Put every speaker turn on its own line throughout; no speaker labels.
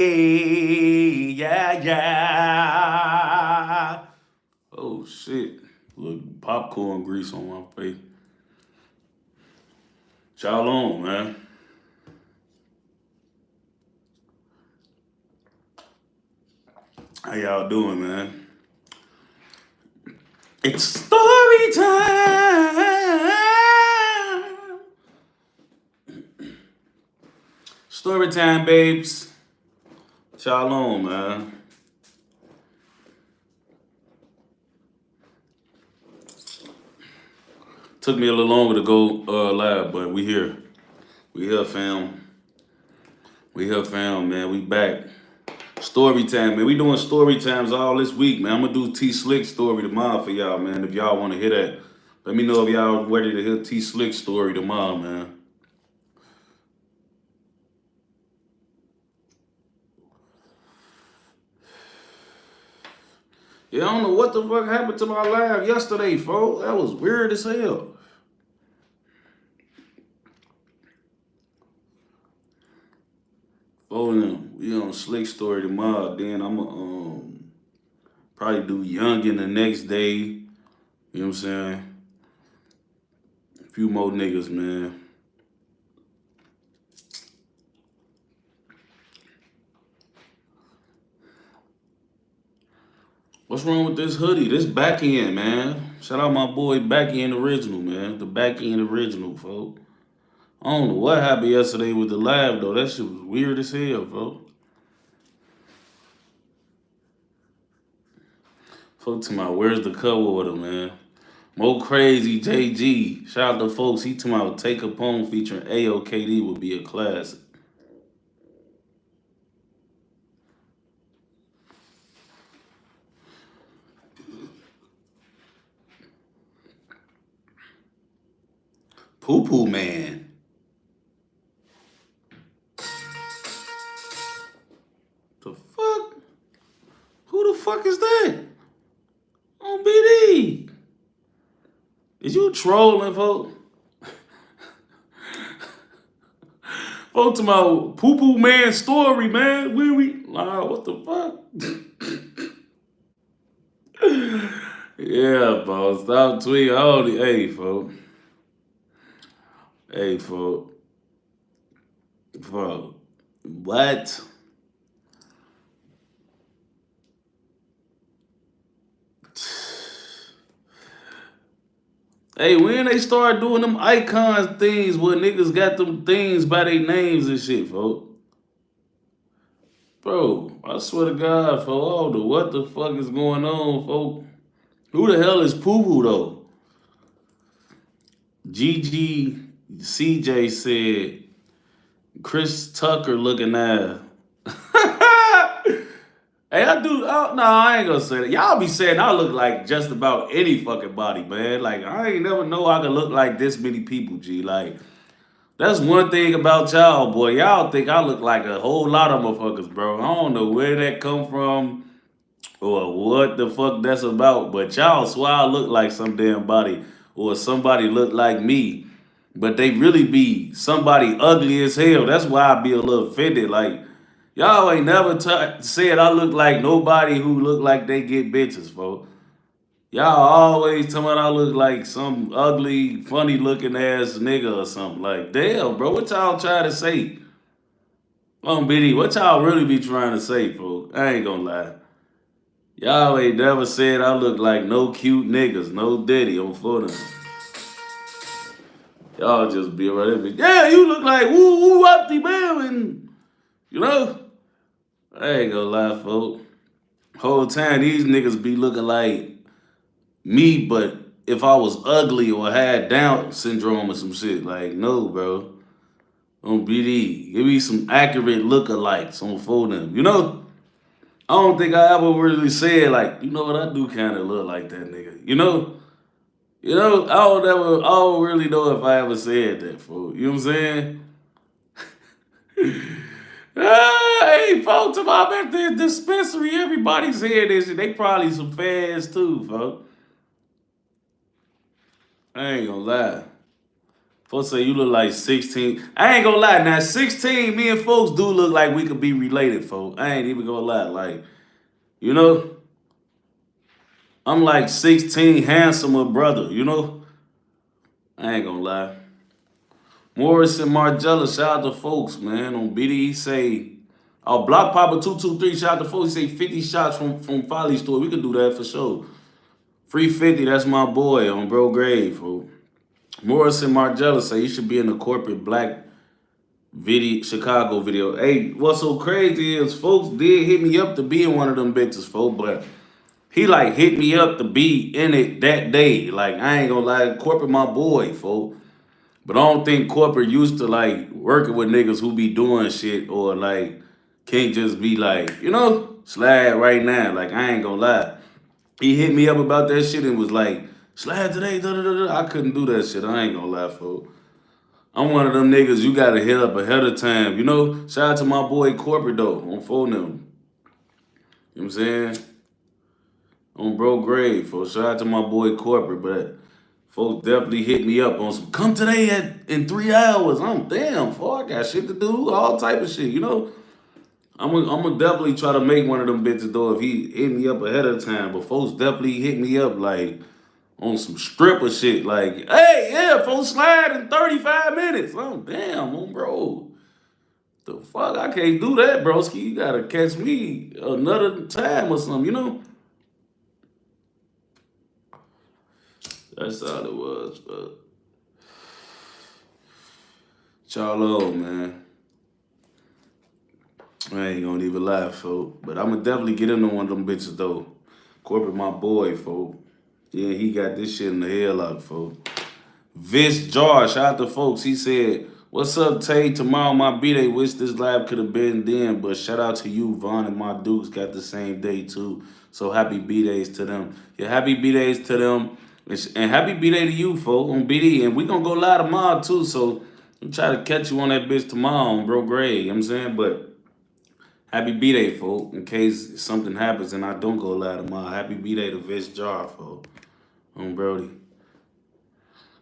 Yeah, yeah. Oh shit. Look, popcorn grease on my face. Shalom, man. How y'all doing, man? It's story time. Story time, babes. Shalom, man. Took me a little longer to go live, but we here. We here, fam. We here, fam, man. We back. Story time, man. We doing story times all this week, man. I'm gonna do T Slick story tomorrow for y'all, man. If y'all want to hear that, let me know if y'all ready to hear T Slick story tomorrow, man. Yeah, I don't know what the fuck happened to my live yesterday, folks. That was weird as hell. Oh, we on Slick story tomorrow. Then I'm gonna probably do Young in the next day. You know what I'm saying? A few more niggas, man. What's wrong with this hoodie? This back end, man. Shout out my boy back end original, man. The back end original, folks. I don't know what happened yesterday with the live though. That shit was weird as hell, folks. Fuck to my where's the cover order, man? Mo Crazy JG. Shout out to folks. He to my Take a Poem featuring AOKD would be a classic. Poo Poo Man. The fuck? Who the fuck is that? On BD. Is you trolling, folks? Folks to my Poo Poo Man story, man. What the fuck? Yeah, bro. Stop tweeting. Holy, hey, folks. Hey, folks. Bro. What? Hey, when they start doing them icons things where niggas got them things by their names and shit, folks. Bro, I swear to God, folks, I don't know what the fuck is going on, folks. Who the hell is Poo Poo, though? GG said, Chris Tucker looking ass. Hey, no, I ain't gonna say that. Y'all be saying I look like just about any fucking body, man. Like, I ain't never know I could look like this many people, G. Like, that's one thing about y'all, boy. Y'all think I look like a whole lot of motherfuckers, bro. I don't know where that come from or what the fuck that's about, but y'all swear I look like some damn body or somebody look like me. But they really be somebody ugly as hell. That's why I be a little offended. Like, y'all ain't never said I look like nobody who look like they get bitches, folks. Y'all always tell me I look like some ugly, funny looking ass nigga or something. Like, damn, bro, what y'all trying to say? BD, what y'all really be trying to say, folks? I ain't gonna lie. Y'all ain't never said I look like no cute niggas, no daddy on phone. Y'all just be right there. Yeah, you look like woo woo up the man, and you know. I ain't gonna lie, folks. Whole time these niggas be looking like me, but if I was ugly or had Down syndrome or some shit, like no, bro. On BD, give me some accurate lookalikes on phone. You know, I don't think I ever really said like, you know what, I do kind of look like that nigga. I don't really know if I ever said that, fool. You know what I'm saying? Hey, folks, I'm at the dispensary. Everybody's saying this shit. They probably some fans too, folks. I ain't gonna lie. Folks say you look like 16. I ain't gonna lie. Now 16, me and folks do look like we could be related, folks. I ain't even gonna lie. Like, you know, I'm like 16, handsomer brother, you know? I ain't gonna lie. Morris and Margella, shout out to folks, man. On BD, say, oh, Block Papa 223, shout out to folks. He say 50 shots from Folly Store. We could do that for sure. Free 50, that's my boy on Bro Grave, folks. Morris and Margella say you should be in the corporate black video, Chicago video. Hey, what's so crazy is folks did hit me up to be in one of them bitches, folks, but he like hit me up to be in it that day. Like, I ain't gonna lie, corporate my boy, folks. But I don't think corporate used to like working with niggas who be doing shit or like can't just be like, you know, slide right now. Like, I ain't gonna lie. He hit me up about that shit and was like, slide today, da da da da. I couldn't do that shit. I ain't gonna lie, folks. I'm one of them niggas you gotta hit up ahead of time. You know, shout out to my boy Corporate though, on phone them. You know what I'm saying? On Bro Grave, folks. Shout out to my boy Corporate, but folks definitely hit me up on some, come today in 3 hours. I'm damn, fuck, I got shit to do, all type of shit, you know? I'm gonna definitely try to make one of them bitches though if he hit me up ahead of time, but folks definitely hit me up like, on some stripper shit, like, hey, yeah, folks slide in 35 minutes. Oh, damn, bro. The fuck? I can't do that, broski. You gotta catch me another time or something, you know? That's all it was, but y'all man. I ain't gonna even lie, folks. But I'm gonna definitely get into one of them bitches, though. Corporate my boy, folks. Yeah, he got this shit in the hell out, folks. Vince George, shout out to folks. He said, what's up, Tay? Tomorrow my B-Day. Wish this live could have been then, but shout out to you, Vaughn, and my Dukes got the same day, too. So happy B-Days to them. Yeah, happy B-Days to them. And happy B-Day to you, folks, on BD. And we gonna go live tomorrow, too, so I'm try to catch you on that bitch tomorrow on Bro Gray, you know what I'm saying? But happy B-Day, folks, in case something happens and I don't go live tomorrow. Happy B-Day to Vince George, folks, on Brody.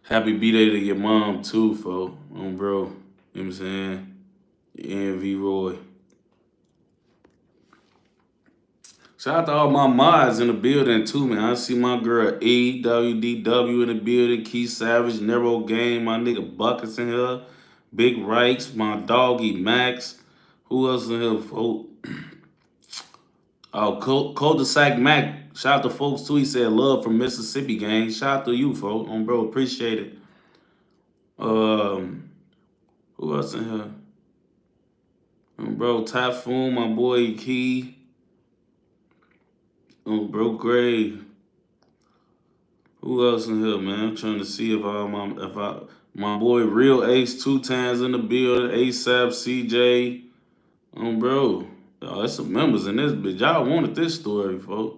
Happy B-Day to your mom, too, folks, on bro. You know what I'm saying? NV Roy. Shout out to all my mods in the building, too, man. I see my girl EWDW in the building, Trey Savage, Nero Game, my nigga Buckets in here, Big Rikes, my doggy Max. Who else in here, folks? Oh, Cul-de-sac Mac. Shout out to folks, too. He said love from Mississippi, gang. Shout out to you, folks, on bro. Appreciate it. Who else in here? Bro, Typhoon, my boy Key. Bro Gray. Who else in here, man? I'm trying to see if my boy Real Ace 2 times in the building. ASAP, CJ. Bro. Y'all, there's some members in this bitch. Y'all wanted this story, folks.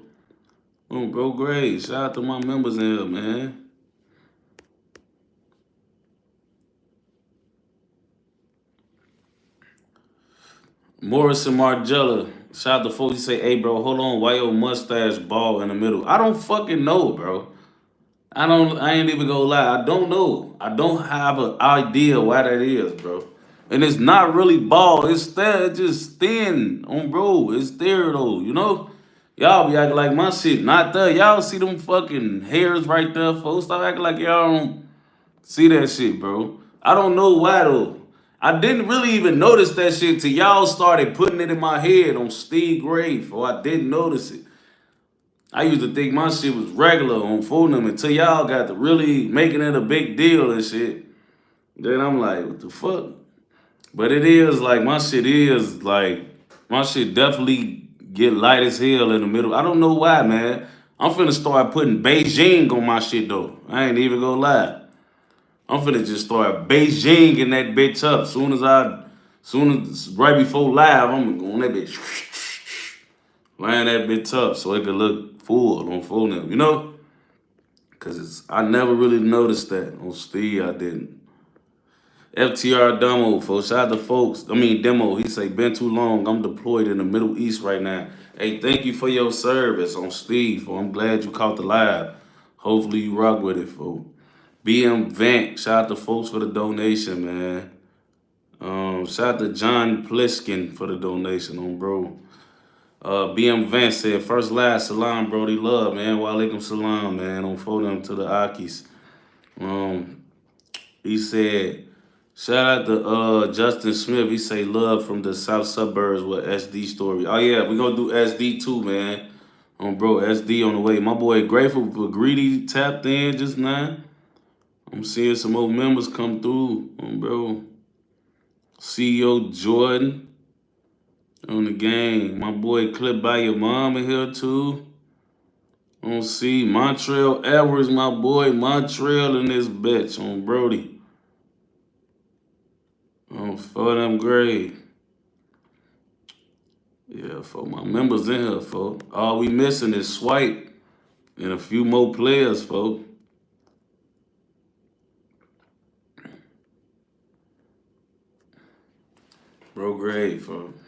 Bro Gray. Shout out to my members in here, man. Morris and Margella. Shout out to folks. He say, hey, bro, hold on. Why your mustache bald in the middle? I don't fucking know, bro. I ain't even gonna lie. I don't know. I don't have an idea why that is, bro. And it's not really bald. It's there. It's just thin bro. It's there, though, you know? Y'all be acting like my shit not there. Y'all see them fucking hairs right there, folks. Stop acting like y'all don't see that shit, bro. I don't know why, though. I didn't really even notice that shit till y'all started putting it in my head on Steve Grave, or I didn't notice it. I used to think my shit was regular on Fulham until y'all got to really making it a big deal and shit. Then I'm like, what the fuck? But it is like, my shit definitely get light as hell in the middle. I don't know why, man. I'm finna start putting Beijing on my shit, though. I ain't even gonna lie. I'm finna just start Beijing-ing that bitch up. Soon as right before live, I'm gonna go on that bitch. Line that bitch up so it could look full on full now, you know? Cause I never really noticed that. On Steve, I didn't. FTR Demo, folks. Shout out to folks. Demo. He say, been too long. I'm deployed in the Middle East right now. Hey, thank you for your service on Steve. I'm glad you caught the live. Hopefully you rock with it, folks. BM Vant, shout out to folks for the donation, man. Shout out to John Pliskin for the donation on bro. BM Vance said, first last salam, Brody love, man. Walaikum salam, man. On for them to the Akis. Um, he said, shout out to Justin Smith. He say love from the south suburbs with SD story. Oh yeah, we gonna do SD too, man. Bro, SD on the way. My boy Grateful for Greedy tapped in just now. I'm seeing some old members come through, bro. CEO Jordan on the game. My boy Clip by your mom in here too. On C, Montreal Edwards, my boy Montreal in this bitch on Brody. On for them grade. Yeah, for my members in here, folks. All we missing is Swipe and a few more players, folks. Bro, grade, folks.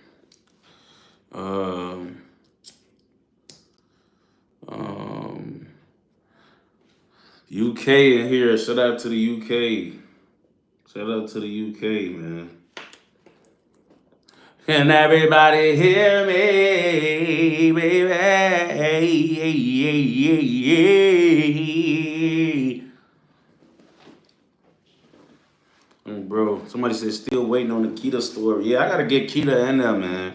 UK in here. Shout out to the UK. Shout out to the UK, man. Can everybody hear me, baby? Bro, somebody said still waiting on the Keita story. Yeah, I gotta get Keita in there, man.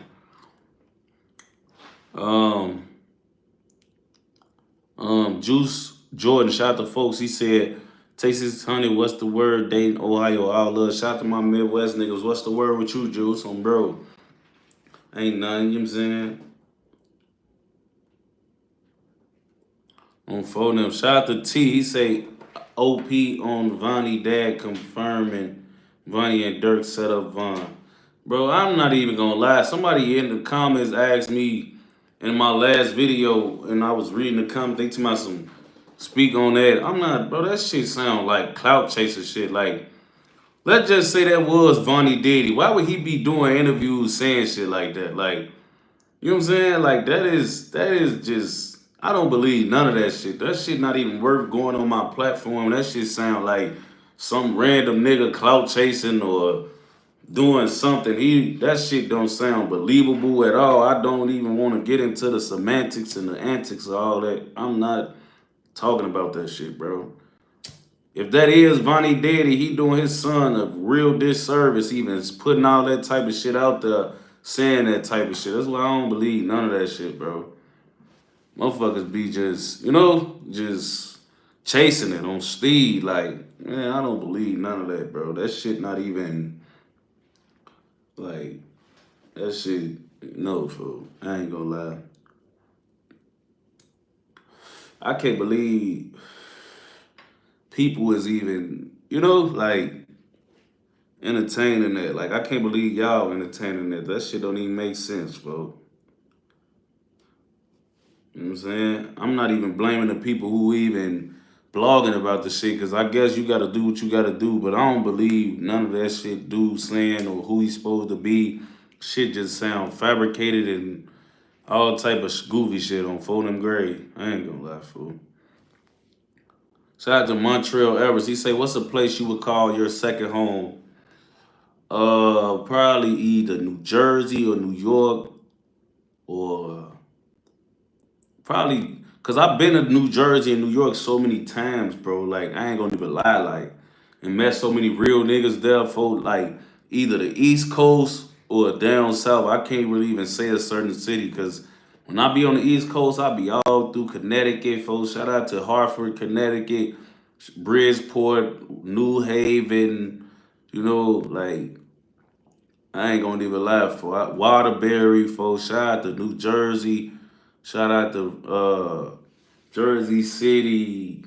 Juice Jordan, shout out to folks. He said, Texas honey, what's the word? Dayton, Ohio, all love. Shout out to my Midwest niggas. What's the word with you, Juice? Bro. Ain't nothing, you know what I'm saying? For them. Shout out to T. He say OP on Vonnie dad confirming Vonnie and Dirk set up Von. Bro, I'm not even gonna lie. Somebody in the comments asked me in my last video, and I was reading the comments, they told me some speak on that. I'm not, bro, that shit sound like clout chaser shit. Like, let's just say that was Vonnie Diddy. Why would he be doing interviews saying shit like that? Like, you know what I'm saying? Like, that is just, I don't believe none of that shit. That shit not even worth going on my platform. That shit sound like some random nigga clout chasing or doing something. That shit don't sound believable at all. I don't even want to get into the semantics and the antics of all that. I'm not talking about that shit, bro. If that is Vonnie Daddy, he doing his son a real disservice, even putting all that type of shit out there, saying that type of shit. That's why I don't believe none of that shit, bro. Motherfuckers be just, just chasing it on speed. Like, man, I don't believe none of that, bro. That shit not even, like, that shit, no, fool. I ain't gonna lie. I can't believe people is even, like, entertaining that. Like, I can't believe y'all entertaining that. That shit don't even make sense, bro. You know what I'm saying? I'm not even blaming the people who even blogging about the shit, because I guess you got to do what you got to do, but I don't believe none of that shit dude saying or who he's supposed to be. Shit just sound fabricated and all type of goofy shit on Fulham Grade. I ain't gonna lie, fool. Shout out to Montreal Evers. He say, what's a place you would call your second home? Probably either New Jersey or New York, or probably, cause I've been to New Jersey and New York so many times, bro. Like, I ain't gonna even lie, like, and met so many real niggas there for like either the East Coast or down south. I can't really even say a certain city, cause when I be on the East Coast, I be all through Connecticut, folks. Shout out to Hartford, Connecticut, Bridgeport, New Haven, like, I ain't gonna even lie, for Waterbury, folks. Shout out to New Jersey. Shout out to Jersey City.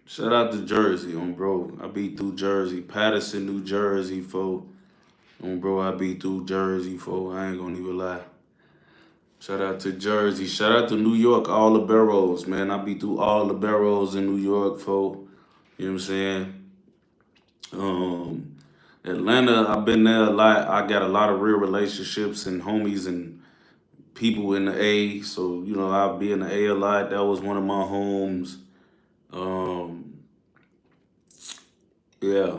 Shout out to Jersey, bro. I be through Jersey, Patterson, New Jersey, folks. Bro, I be through Jersey, folks. I ain't gonna even lie. Shout out to Jersey. Shout out to New York, all the boroughs, man. I be through all the boroughs in New York, folks. You know what I'm saying? Atlanta, I've been there a lot. I got a lot of real relationships and homies and people in the A. So, you know, I'll be in the A a lot. That was one of my homes. Um, yeah,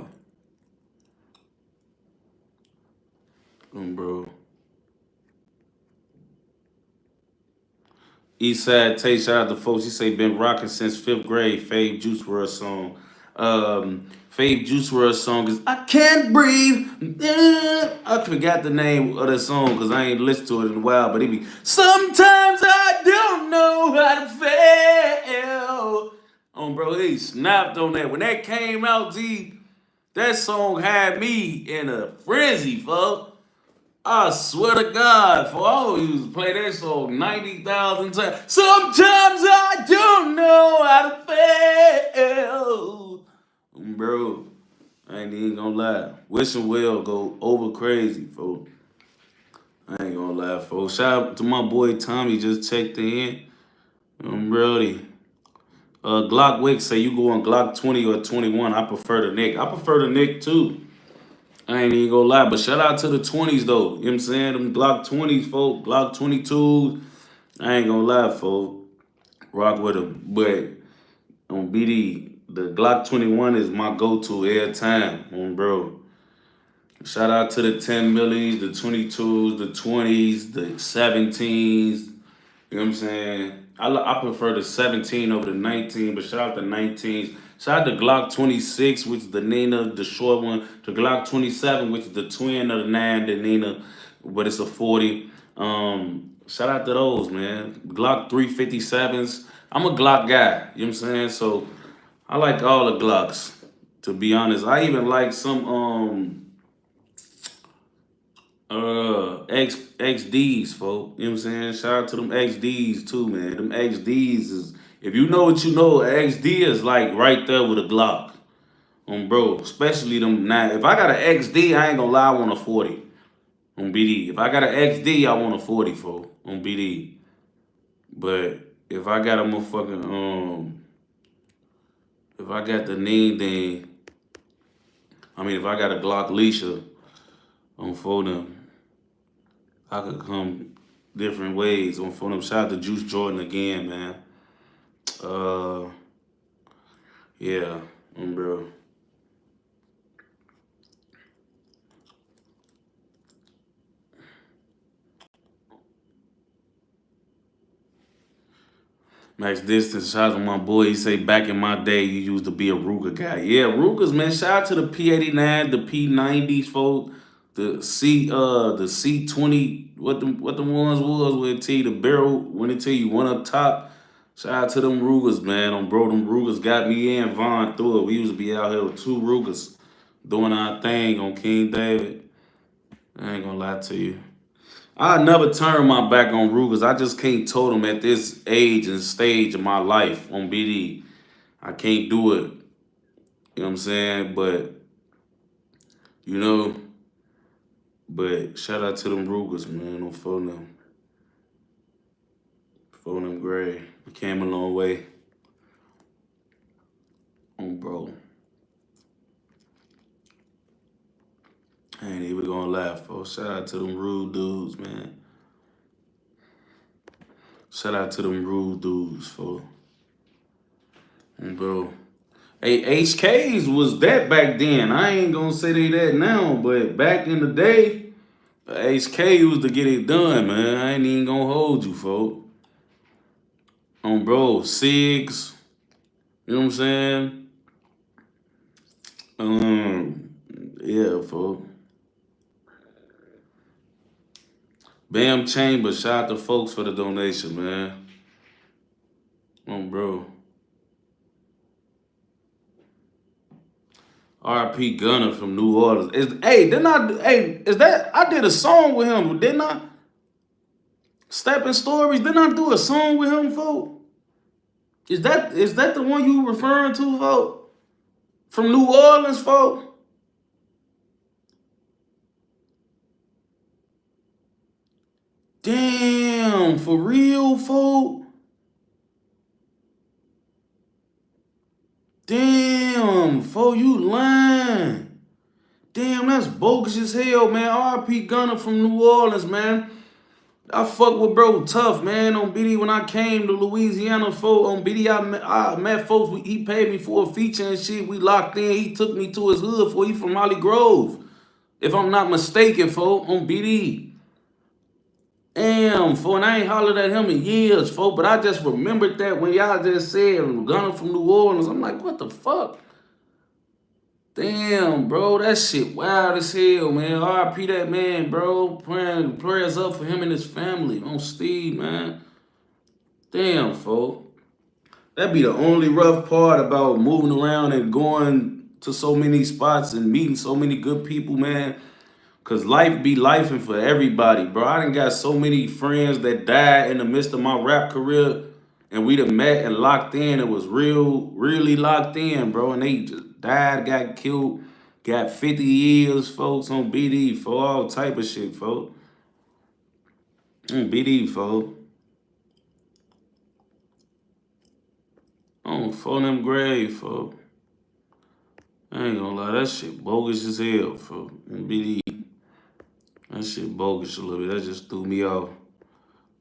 bro. Eastside Tay, shout out to folks. He say been rocking since fifth grade. Fave Juice WRLD song. Fave Juice WRLD song is I Can't Breathe. I forgot the name of the song because I ain't listened to it in a while. But it be sometimes I don't know how to fail. Bro, he snapped on that when that came out. G, that song had me in a frenzy, folks. I swear to God, for all of you to play that song 90,000 times. Sometimes I don't know how to fail. Bro, I ain't even gonna lie. Wishing well go over crazy, folks. I ain't gonna lie, folks. Shout out to my boy Tommy, just checked in. Brody. Glock Wick say you go on Glock 20 or 21. I prefer the Nick. I prefer the Nick too. I ain't even gonna lie, but shout out to the 20s though. You know what I'm saying? Them Glock 20s, folks, Glock 22s. I ain't gonna lie, folks. Rock with them. But on BD, the Glock 21 is my go-to every time, bro. Shout out to the 10 millis, the 22s, the 20s, the 17s. You know what I'm saying? I prefer the 17 over the 19, but shout out the 19s. Shout out to Glock 26, which is the Nina, the short one. To Glock 27, which is the twin of the 9, the Nina, but it's a 40. Shout out to those, man. Glock 357s. I'm a Glock guy, you know what I'm saying? So I like all the Glocks, to be honest. I even like some XDs, folks. You know what I'm saying? Shout out to them XDs too, man. Them XDs is, if you know what you know, XD is like right there with a Glock. Bro, especially them now. If I got an XD, I ain't gonna lie, I want a 40 on BD. If I got an XD, I want a 40 for on BD. But if I got a motherfucking if I got the name thing, if I got a Glock Leisha on for them, I could come different ways on for them. Shout out to Juice Jordan again, man. Yeah, bro. Max Distance, shout out to my boy. He say back in my day you used to be a Ruger guy. Yeah, Rugers, man. Shout out to the P89, the P90s, folks. The C20, what the ones was with T, the barrel, when it tell you one up top. Shout out to them Rugers, man. Bro, them Rugers got me and Vaughn through it. We used to be out here with two Rugers doing our thing on King David. I ain't gonna lie to you. I never turn my back on Rugers. I just can't tote them at this age and stage of my life on BD. I can't do it. You know what I'm saying? You know, but shout out to them Rugers, man. On phone them. Phone them gray. We came a long way. Bro. I ain't even gonna laugh, folks. Shout out to them rude dudes, man. Shout out to them rude dudes, folks. Bro. Hey, HKs was that back then. I ain't gonna say they that now, but back in the day, HK used to get it done, man. I ain't even gonna hold you, folks. Bro, SIGs, you know what I'm saying? Yeah, folks. Bam Chambers, shout out to folks for the donation, man. Bro. RP Gunner from New Orleans. I did a song with him, didn't I? Stepping Stories, didn't I do a song with him, folks? Is that the one you referring to, folks? From New Orleans, folks? Damn, for real, folks? Damn, folks, you lying. Damn, that's bogus as hell, man. RP Gunner from New Orleans, man. I fuck with bro tough, man. On BD when I came to Louisiana, on BD I met folks. He paid me for a feature and shit. We locked in. He took me to his hood. He from Holly Grove, if I'm not mistaken, on BD. Damn, and I ain't hollered at him in years, but I just remembered that when y'all just said Gunner from New Orleans. I'm like, what the fuck? Damn, bro, that shit wild as hell, man. RIP that man, bro. Prayers up for him and his family. On Steve, man. Damn, That'd be the only rough part about moving around and going to so many spots and meeting so many good people, man. Cause life be lifing for everybody, bro. I done got so many friends that died in the midst of my rap career, and we done met and locked in. It was really locked in, bro. And they just died, got killed, got 50 years, folks, on BD, all type of shit, folks. On BD, folks. On them grave, folks. I ain't gonna lie, that shit bogus as hell, folks. On BD. That shit bogus a little bit. That just threw me off.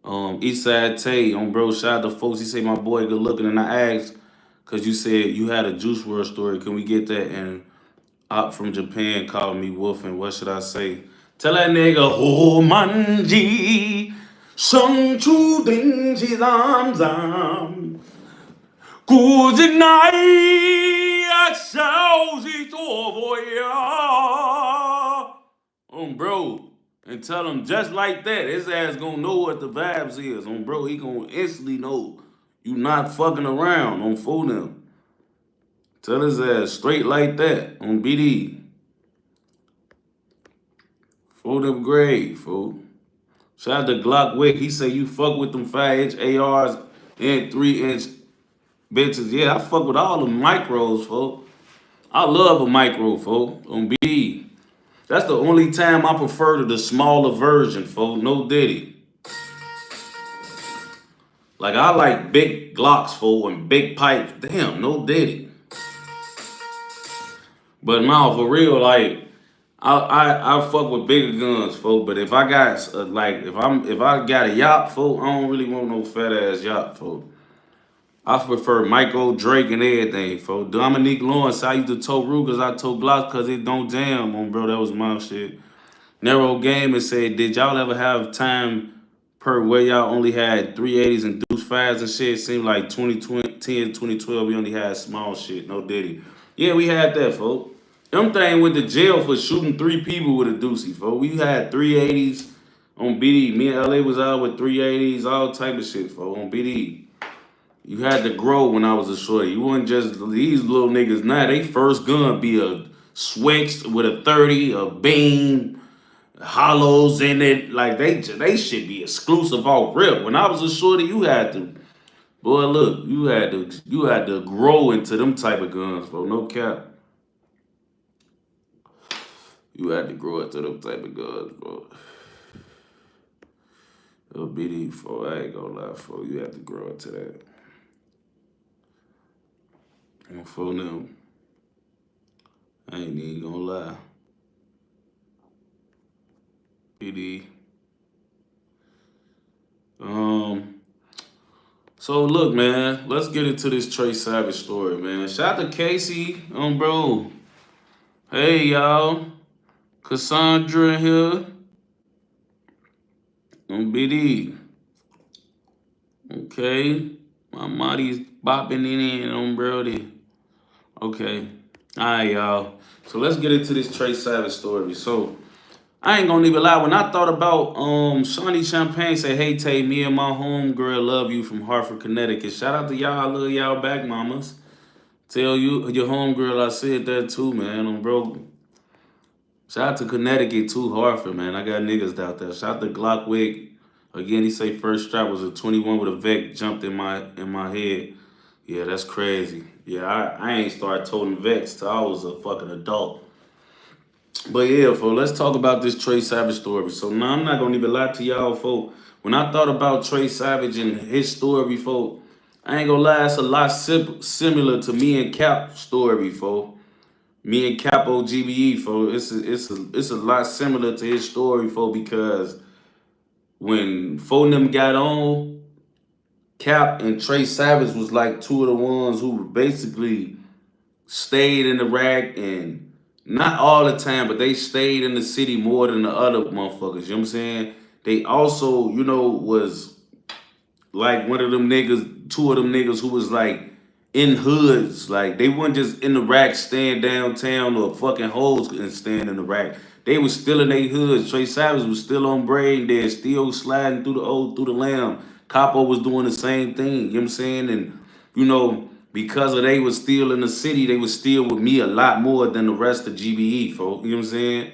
Eastside Tay, on bro, shout out to folks. He say my boy good looking, and I asked, cause you said you had a Juice WRLD story. Can we get that? And Op from Japan called me wolf, and what should I say? Tell that nigga, oh manji, sung chu ding chi zam zam, good night, xiao zi bro. And tell him just like that, his ass gonna know what the vibes is. Bro, he gonna instantly know you not fucking around on fool them. Tell his ass straight like that on BD. Fool them grade, fool. Shout out to Glock Wick. He say you fuck with them 5-inch ARs and 3-inch bitches. Yeah, I fuck with all the micros, fool. I love a micro, fool, on BD. That's the only time I prefer to the smaller version, folks. No Diddy. Like, I like big Glocks, folks, and big pipes. Damn, no Diddy. But no, for real, like, I fuck with bigger guns, folks. But if I got if I got a yacht, folks, I don't really want no fat ass yacht, folks. I prefer Michael Drake and everything, folks. Dominique Lawrence, I used to tow Rugers, I tow Glocks because it don't jam on, bro. That was my shit. Narrow Game and said, did y'all ever have time per where y'all only had 380s and deuce fives and shit? It seemed like 2010, 2012, we only had small shit, no Diddy. Yeah, we had that, folks. Them thing went to jail for shooting 3 people with a doozy, folks. We had 380s on BD. Me and LA was out with 380s, all type of shit, folks, on BD. You had to grow when I was a shorty. You wasn't just these little niggas. Now, they first gun be a switch with a 30, a beam, hollows in it. Like, they should be exclusive off rip. When I was a shorty, you had to, boy, look, you had to grow into them type of guns, bro. No cap. You had to grow into them type of guns, bro. It'll be these, bro. I ain't gonna lie, bro. You have to grow into that. I'm for them. I ain't even gonna lie. PD. So look, man, let's get into this Trey Savage story, man. Shout out to Casey, bro. Hey, y'all. Cassandra here. On BD. Okay. My Marty's bopping in Brody. Okay. Alright, y'all. So let's get into this Trey Savage story. So I ain't gonna even lie. When I thought about Shawnee Champagne said, hey Tay, me and my homegirl love you from Hartford, Connecticut. Shout out to y'all. I love y'all back, mamas. Tell you your homegirl I said that too, man. Bro. Shout out to Connecticut too, Hartford, man. I got niggas out there. Shout out to Glockwick. Again, he say first strap was a 21 with a Vec jumped in my head. Yeah, that's crazy. Yeah, I ain't started toting Vecs till I was a fucking adult. But yeah, folks, let's talk about this Trey Savage story. So now I'm not gonna even lie to y'all, folks. When I thought about Trey Savage and his story, folks, I ain't gonna lie, it's a lot similar to me and Cap story, folks. Me and Capo GBE, folks. It's a lot similar to his story, folks, because when four of them got on, Cap and Trey Savage was like two of the ones who basically stayed in the rack and not all the time, but they stayed in the city more than the other motherfuckers. You know what I'm saying? They also, was like one of them niggas, two of them niggas who was like in hoods. Like they weren't just in the rack staying downtown or fucking hoes and staying in the rack. They was still in their hoods. Trey Savage was still on brain dead, still sliding through the old through the lamb. Capo was doing the same thing. You know what I'm saying? And because of they was still in the city, they was still with me a lot more than the rest of GBE, folks. You know what I'm saying?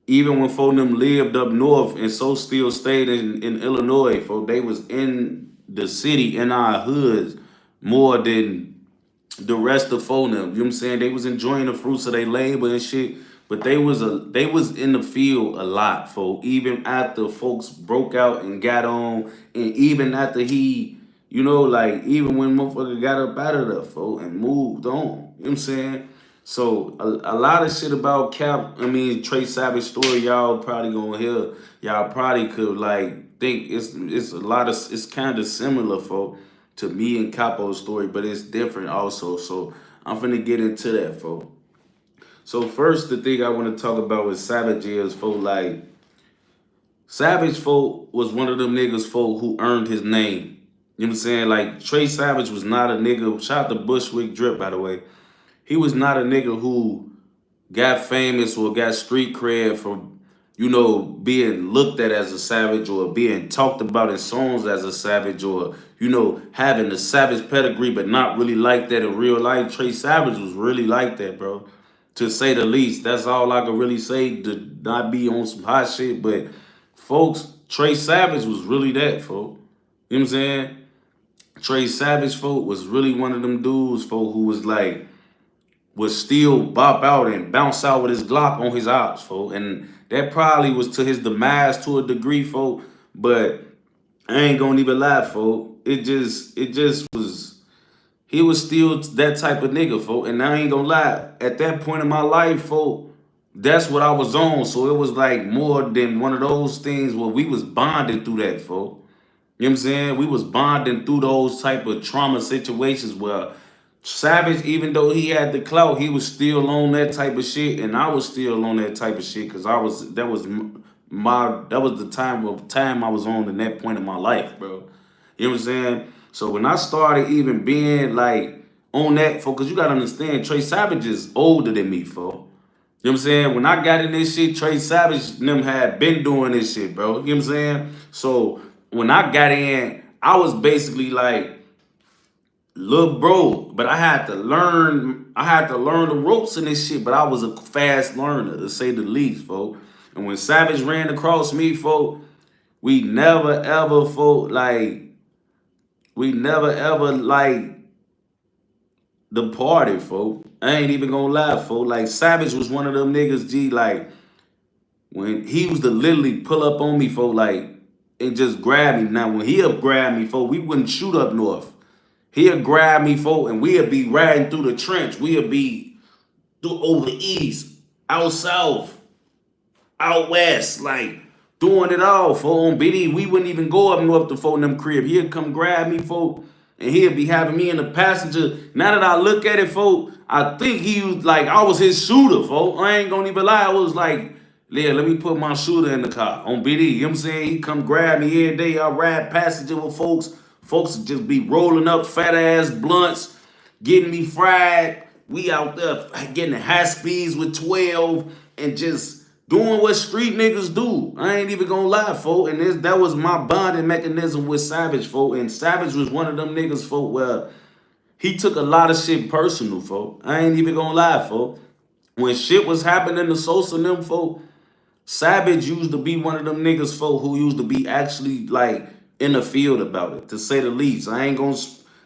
Even when folk them lived up north and so still stayed in Illinois, folk, they was in the city in our hoods more than the rest of folk them. You know what I'm saying? They was enjoying the fruits of their labor and shit, but they was in the field a lot, folk. Even after folks broke out and got on, and even after he, like even when motherfucker got up out of there, folk, and moved on. You know what I'm saying? So a lot of shit about Trey Savage story, y'all probably gonna hear. Y'all probably could like think it's kind of similar for to me and Capo's story, but it's different also. So I'm finna get into that, folks. So first, the thing I want to talk about with Savage is, folk, like Savage, folk, was one of them niggas, folk, who earned his name. You know what I'm saying? Like Trey Savage was not a nigga. Shout out to Bushwick Drip, by the way. He was not a nigga who got famous or got street cred for, being looked at as a savage or being talked about in songs as a savage or, having a savage pedigree but not really like that in real life. Trey Savage was really like that, bro. To say the least. That's all I could really say, to not be on some hot shit. But folks, Trey Savage was really that, folks. You know what I'm saying? Trey Savage, folk, was really one of them dudes, folk, who was still bop out and bounce out with his Glock on his ops, folk. And that probably was to his demise to a degree, folk. But I ain't gonna even lie, folk. It just was, he was still that type of nigga, folk. And I ain't gonna lie, at that point in my life, folk, that's what I was on. So it was like more than one of those things where we was bonded through that, folk. You know what I'm saying? We was bonding through those type of trauma situations where Savage, even though he had the clout, he was still on that type of shit, and I was still on that type of shit because that was the time I was on in that point in my life, bro. You know what I'm saying? So when I started even being like on that, because you gotta understand, Trey Savage is older than me, folks. You know what I'm saying? When I got in this shit, Trey Savage and them had been doing this shit, bro. You know what I'm saying? So when I got in, I was basically like little bro, but I had to learn the ropes in this shit, but I was a fast learner, to say the least, folks. And when Savage ran across me, folks, we never ever, folks, departed, folks. I ain't even gonna lie, folks. Like Savage was one of them niggas, G, like when he was to literally pull up on me, folks, like, and just grab me. Now when he'll grab me, folks, we wouldn't shoot up north. He'll grab me, folk, and we'll be riding through the trench. We'll be through over east, out south, out west, like doing it all, folk. On BD, we wouldn't even go up north to folk in them crib. He'll come grab me, folk, and he'll be having me in the passenger. Now that I look at it, folk, I think he was like, I was his shooter, folk. I ain't gonna even lie. I was like, yeah, let me put my shooter in the car on BD. You know what I'm saying? He come grab me every day. I ride passenger with folks. Folks just be rolling up fat ass blunts, getting me fried. We out there getting high speeds with 12 and just doing what street niggas do. I ain't even gonna lie, folk. And that was my bonding mechanism with Savage, folk. And Savage was one of them niggas, folk, where he took a lot of shit personal, folk. I ain't even gonna lie, folk. When shit was happening to Sosa and them, folk, Savage used to be one of them niggas, folk, who used to be actually like in the field about it, to say the least. I ain't gonna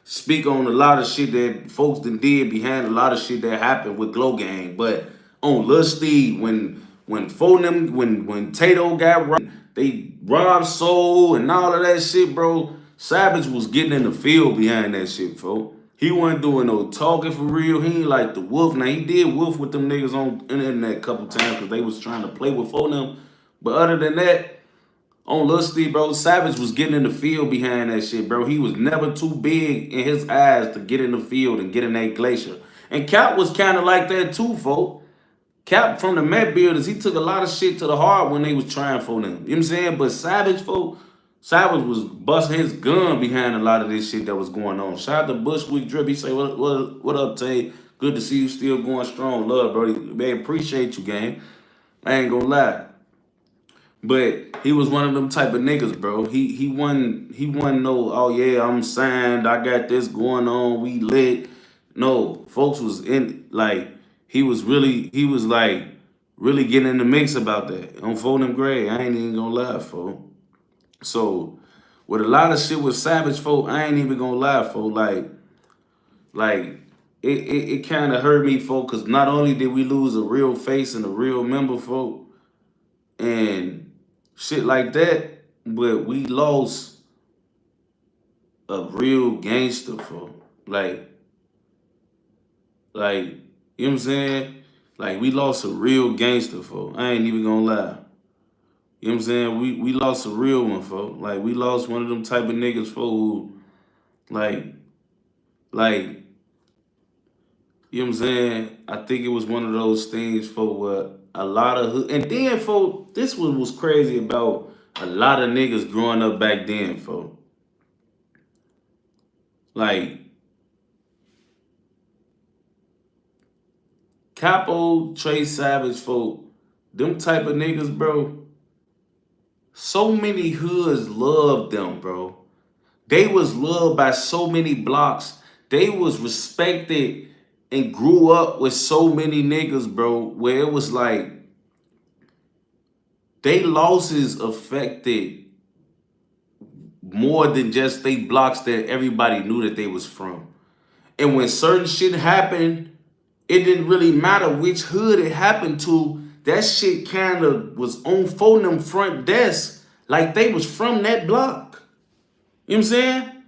speak on a lot of shit that folks done did behind a lot of shit that happened with Glo'Ing, but on Lil Steve, when Tato got robbed, they robbed Soul and all of that shit, bro. Savage was getting in the field behind that shit, folks. He wasn't doing no talking for real. He ain't like the Wolf. Now he did Wolf with them niggas on the internet a couple times because they was trying to play with them. But other than that, On Lusty, bro, Savage was getting in the field behind that shit, bro. He was never too big in his eyes to get in the field and get in that glacier. And Cap was kind of like that too, folks. Cap from the Met Builders, he took a lot of shit to the heart when they was trying for them. You know what I'm saying? But Savage, folks, Savage was busting his gun behind a lot of this shit that was going on. Shout out to Bushwick Drip. He say, what up, Tay? Good to see you still going strong. Love, bro. Man, appreciate you, gang. I ain't gonna lie. But he was one of them type of niggas, bro. He wasn't no, oh yeah, I'm signed, I got this going on, we lit. No, folks was in like he was like really getting in the mix about that. On Phone them Gray, I ain't even gonna lie, folks. So with a lot of shit with Savage, folk, I ain't even gonna lie, folk. Like it kind of hurt me, folk, because not only did we lose a real face and a real member, folk, and shit like that, but we lost a real gangster, folk. Like, you know what I'm saying? Like, we lost a real gangster, folk. I ain't even gonna lie. You know what I'm saying? We lost a real one, folk. Like, we lost one of them type of niggas, folk, who, like, you know what I'm saying? I think it was one of those things, folk, where a lot of, and then, folk, this was crazy about a lot of niggas growing up back then, folk. Like, Capo, Trey Savage, folk, them type of niggas, bro, so many hoods loved them, bro. They was loved by so many blocks. They was respected and grew up with so many niggas, bro, where it was like, they losses affected more than just they blocks that everybody knew that they was from. And when certain shit happened, it didn't really matter which hood it happened to. That shit kind of was on phone them front desk like they was from that block. You know what I'm saying?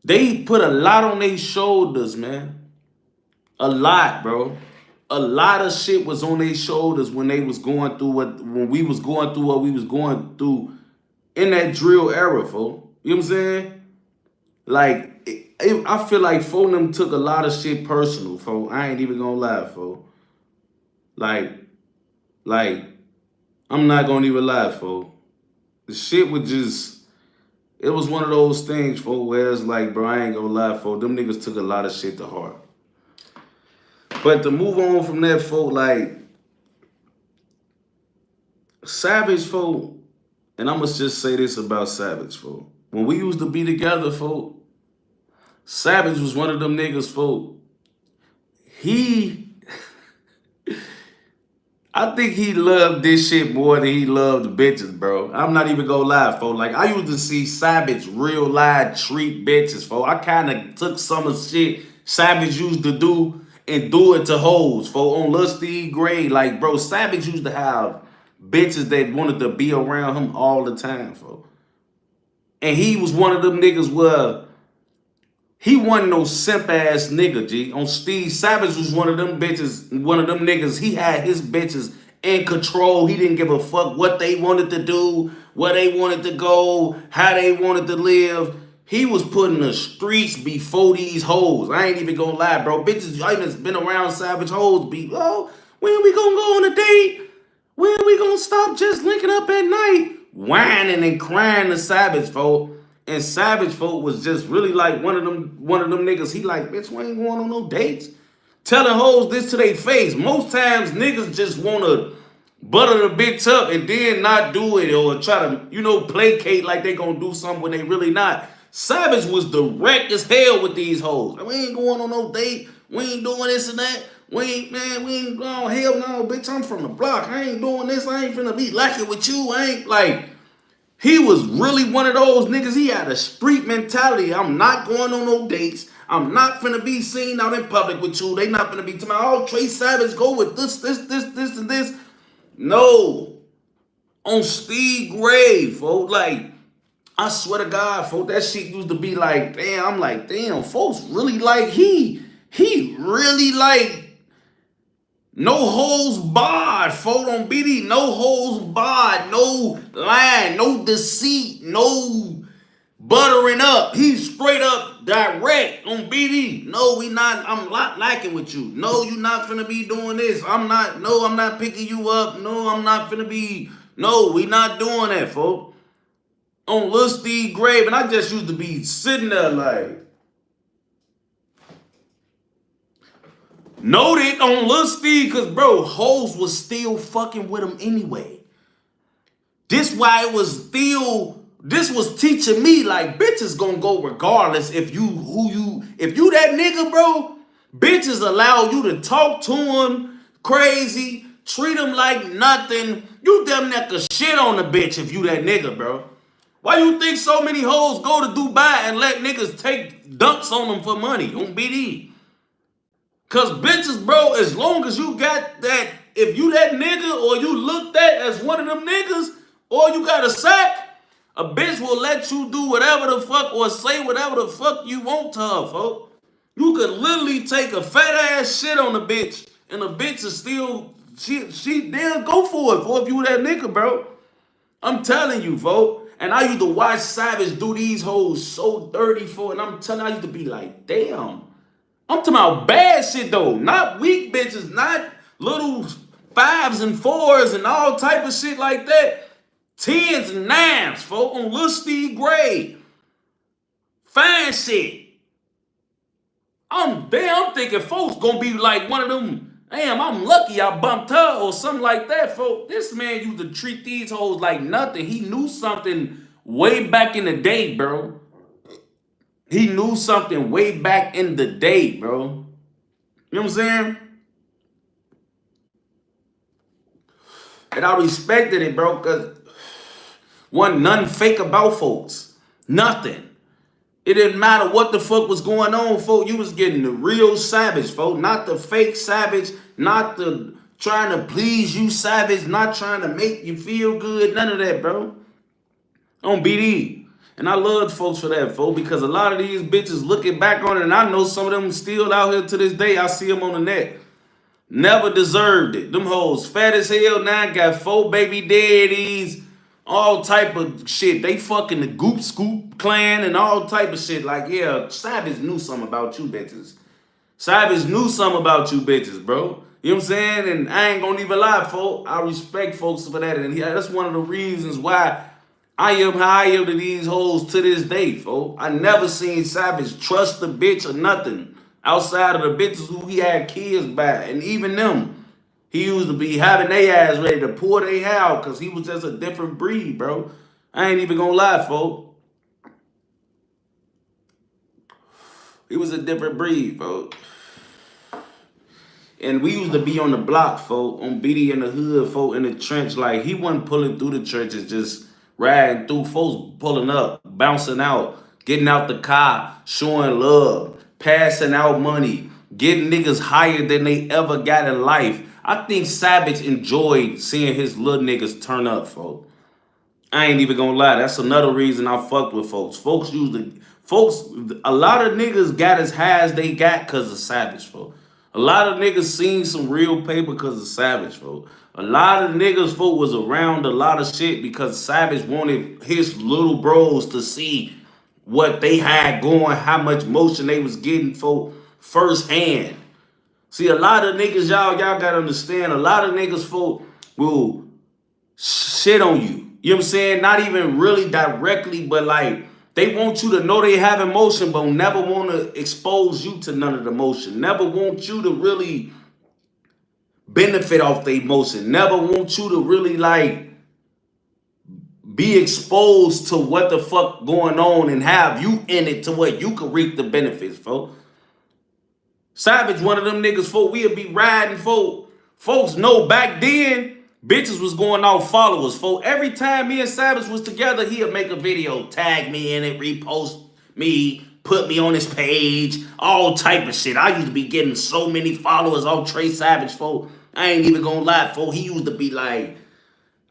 They put a lot on their shoulders, man. A lot, bro. A lot of shit was on their shoulders when they was going through when we was going through what we was going through in that drill era, folks. You know what I'm saying? Like, I feel like them took a lot of shit personal, folks. I ain't even gonna lie, folks. Like, I'm not gonna even lie, folks. The shit was just, it was one of those things, folks, where it's like, bro, I ain't gonna lie, folks. Them niggas took a lot of shit to heart. But to move on from that, folk, like, Savage, folk, and I must just say this about Savage, folk. When we used to be together, folk, Savage was one of them niggas, folk. I think he loved this shit more than he loved the bitches, bro. I'm not even gonna lie, folks. Like, I used to see Savage real live treat bitches, folks. I kind of took some of the shit Savage used to do and do it to hoes, folks. On Lusty Gray, like, bro, Savage used to have bitches that wanted to be around him all the time, folks. And he was one of them niggas where he wasn't no simp ass nigga, G. On Steve, Savage was one of them bitches, one of them niggas. He had his bitches in control. He didn't give a fuck what they wanted to do, where they wanted to go, how they wanted to live. He was putting the streets before these hoes. I ain't even gonna lie, bro. Bitches, I even been around Savage hoes. Oh, when we gonna go on a date? When we gonna stop just linking up at night? Whining and crying to Savage, folks. And Savage, folk, was just really like one of them niggas. He like, bitch, we ain't going on no dates. Telling hoes this to their face. Most times niggas just want to butter the bitch up and then not do it or try to, placate like they gonna do something when they really not. Savage was direct as hell with these hoes. Like, we ain't going on no date. We ain't doing this and that. We ain't going, hell no, bitch, I'm from the block. I ain't doing this. I ain't finna be lacking with you. I ain't like... He was really one of those niggas. He had a street mentality. I'm not going on no dates. I'm not finna be seen out in public with you. They not finna be to my, oh, Trey Savage go with this, and this. No. On Steve Gray, folks. Like, I swear to God, folks, that shit used to be like, damn, I'm like, damn, folks really like, he really like No holds barred, folk on BD. No holds barred. No line. No deceit. No buttering up. He's straight up direct on BD. No, we not. I'm not lacking with you. No, you not finna be doing this. I'm not. No, I'm not picking you up. No, I'm not finna be. No, we not doing that, folk. On Lil Steve grave, and I just used to be sitting there like, noted on Lil Steve, cause bro, hoes was still fucking with him anyway. This why it was still, this was teaching me like bitches gonna go regardless if you that nigga, bro. Bitches allow you to talk to him crazy, treat him like nothing. You damn near could shit on the bitch if you that nigga, bro. Why you think so many hoes go to Dubai and let niggas take dunks on them for money on BD? Cause bitches, bro, as long as you got that, if you that nigga or you looked at as one of them niggas or you got a sack, a bitch will let you do whatever the fuck or say whatever the fuck you want to her, folks. You could literally take a fat ass shit on a bitch and the bitch is still, she they'll go for it, if you that nigga, bro. I'm telling you, folks. And I used to watch Savage do these hoes so dirty for it. And I'm telling you, I used to be like, damn. I'm talking about bad shit though. Not weak bitches, not little 5s and 4s and all type of shit like that. 10s and 9s, folks, on Lil Steve grave. Fine shit. I'm thinking folks gonna be like one of them. Damn, I'm lucky I bumped her or something like that, folks. This man used to treat these hoes like nothing. He knew something way back in the day, bro. He knew something way back in the day, bro. You know what I'm saying? And I respected it, bro, because wasn't nothing fake about folks. Nothing. It didn't matter what the fuck was going on, folks. You was getting the real Savage, folks. Not the fake Savage. Not the trying to please you Savage. Not trying to make you feel good. None of that, bro. On BD. And I loved folks for that, folks, because a lot of these bitches looking back on it, and I know some of them still out here to this day. I see them on the net. Never deserved it. Them hoes fat as hell now, got 4 baby daddies, all type of shit. They fucking the Goop Scoop clan and all type of shit. Like, yeah, Savage knew something about you bitches. Savage knew something about you bitches, bro. You know what I'm saying? And I ain't gonna even lie, folks. I respect folks for that. And that's one of the reasons why I am how I am to these hoes to this day, folks. I never seen Savage trust a bitch or nothing outside of the bitches who he had kids by. And even them, he used to be having their ass ready to pour their hair out because he was just a different breed, bro. I ain't even gonna lie, folks. He was a different breed, folks. And we used to be on the block, folk, on BD in the hood, folk, in the trench. Like, he wasn't pulling through the churches, just riding through, folks pulling up, bouncing out, getting out the car, showing love, passing out money, getting niggas higher than they ever got in life. I think Savage enjoyed seeing his little niggas turn up, folk. I ain't even gonna lie. That's another reason I fucked with folks. Folks, a lot of niggas got as high as they got because of Savage, folk. A lot of niggas seen some real paper because of Savage, folk. A lot of niggas, folk, was around a lot of shit because Savage wanted his little bros to see what they had going, how much motion they was getting, folk, firsthand. See, a lot of niggas, y'all gotta understand, a lot of niggas, folk, will shit on you. You know what I'm saying? Not even really directly, but like, they want you to know they have emotion, but never want to expose you to none of the emotion. Never want you to really benefit off the emotion. Never want you to really, like, be exposed to what the fuck going on and have you in it to where you can reap the benefits, folks. Savage, one of them niggas, folks, we'll be riding, folks. Folks know back then, bitches was going off followers, folks. Every time me and Savage was together, he'll make a video, tag me in it, repost me, put me on his page, all type of shit. I used to be getting so many followers on Trey Savage, folks. I ain't even gonna lie, folks. He used to be like,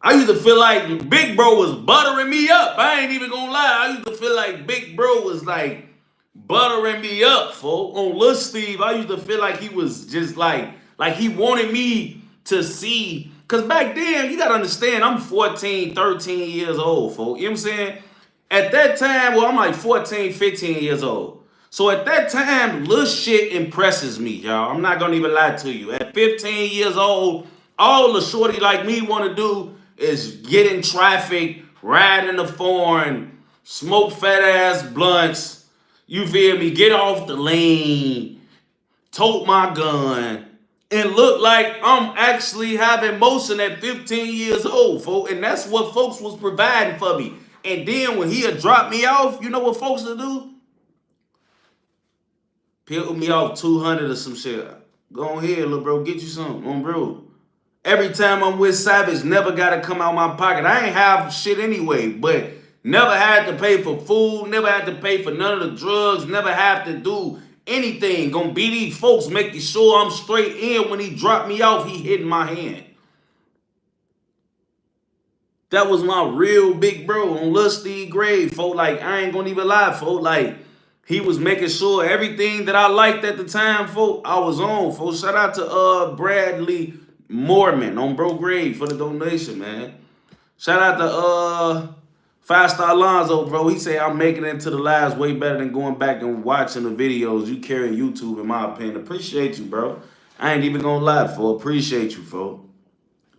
I used to feel like Big Bro was buttering me up. I ain't even gonna lie. I used to feel like Big Bro was like buttering me up, folks. On Lil Steve, I used to feel like he was just like Like, he wanted me to see, because back then, you got to understand, I'm 14, 13 years old, folks. You know what I'm saying? At that time, well, I'm like 14, 15 years old. So at that time, little shit impresses me, y'all. I'm not going to even lie to you. At 15 years old, all the shorty like me want to do is get in traffic, ride in the foreign, smoke fat ass blunts, you feel me, get off the lane, tote my gun, and look like I'm actually having motion at 15 years old, folks. And that's what folks was providing for me. And then when he'd drop me off, you know what folks would do? Pick me off 200 or some shit. Go ahead, little bro, get you something, on bro. Every time I'm with Savage, never got to come out my pocket. I ain't have shit anyway, but never had to pay for food, never had to pay for none of the drugs, never have to do anything. Gonna be these folks making sure I'm straight in. When he dropped me off, he hit my hand. That was my real big bro on Lil Steve grave, folks. Like, I ain't gonna even lie, folks. Like, he was making sure everything that I liked at the time, folks, I was on, folks. Shout out to Bradley Mormon on Bro Grave for the donation, man. Shout out to 5-Star Lonzo, bro. He said I'm making it into the lives way better than going back and watching the videos you carry on YouTube, in my opinion. Appreciate you, bro. I ain't even gonna lie, folks. Appreciate you, folks.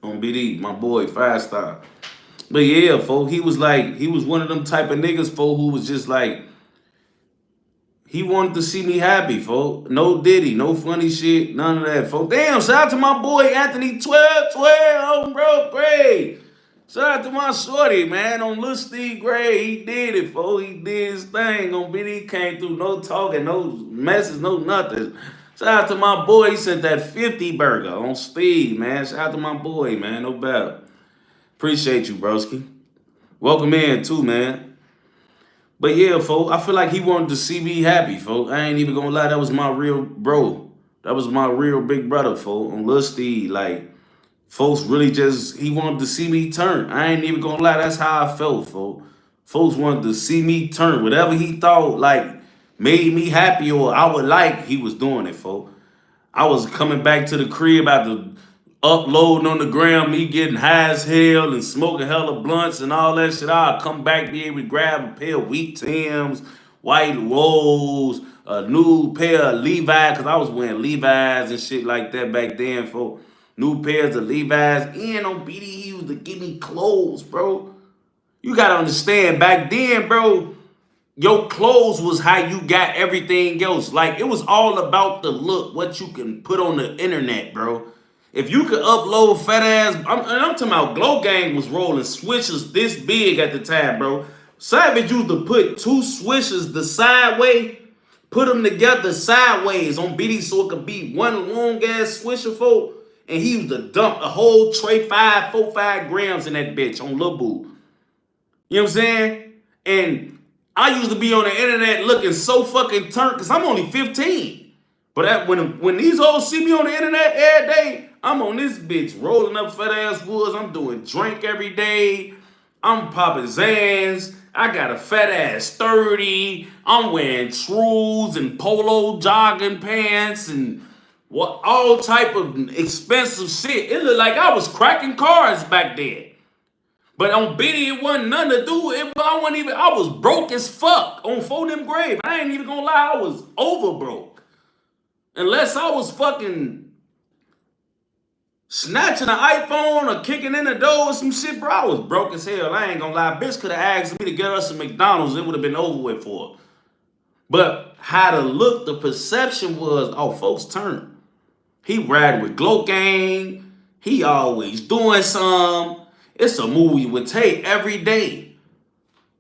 On BD, my boy, 5-Star. But yeah, folks, he was one of them type of niggas, folks, who was just like, he wanted to see me happy, folks. No Diddy, no funny shit, none of that, folks. Damn, shout out to my boy Anthony 1212, bro, great. Shout out to my shorty, man, on Lil Steve Gray. He did it, folks. He did his thing on BD. Came through, no talking, no message, no nothing. Shout out to my boy. He sent that 50 burger on Steve, man. Shout out to my boy, man. No doubt. Appreciate you, broski. Welcome in, too, man. But yeah, folks, I feel like he wanted to see me happy, folks. I ain't even gonna lie, that was my real bro. That was my real big brother, folks, on Lil Steve. Like, folks really just, he wanted to see me turn. I ain't even gonna lie, that's how I felt, folks. Folks wanted to see me turn. Whatever he thought, like, made me happy or I would like, he was doing it, folks. I was coming back to the crib after uploading on the gram, me getting high as hell and smoking hella blunts and all that shit. I'll come back, be able to grab a pair of wheat Timbs, white rolls, a new pair of Levi's, because I was wearing Levi's and shit like that back then, folks. New pairs of Levi's. And on BD, he used to give me clothes, bro. You got to understand, back then, bro, your clothes was how you got everything else. Like, it was all about the look, what you can put on the internet, bro. If you could upload fat ass, I'm talking about Glo'Ing was rolling swishers this big at the time, bro. Savage used to put two swishers the sideways, put them together sideways on BD so it could be one long ass swisher, folk. And he used to dump a whole tray 5 grams in that bitch on Lil Boo. You know what I'm saying? And I used to be on the internet looking so fucking turned, because I'm only 15. But when these hoes see me on the internet every day, I'm on this bitch rolling up fat ass woods. I'm doing drink every day. I'm popping Zans. I got a fat ass 30. I'm wearing trues and polo jogging pants and what all type of expensive shit. It looked like I was cracking cars back then. But on Biddy, it wasn't nothing to do. I was broke as fuck on For Them Grave. I ain't even gonna lie, I was over broke. Unless I was fucking snatching an iPhone or kicking in the door or some shit, bro, I was broke as hell. I ain't gonna lie. Bitch could have asked me to get us some McDonald's. It would have been over with for her. But how to look, the perception was, oh, folks turn. He riding with Glo'Ing. He always doing some. It's a movie with Tate every day.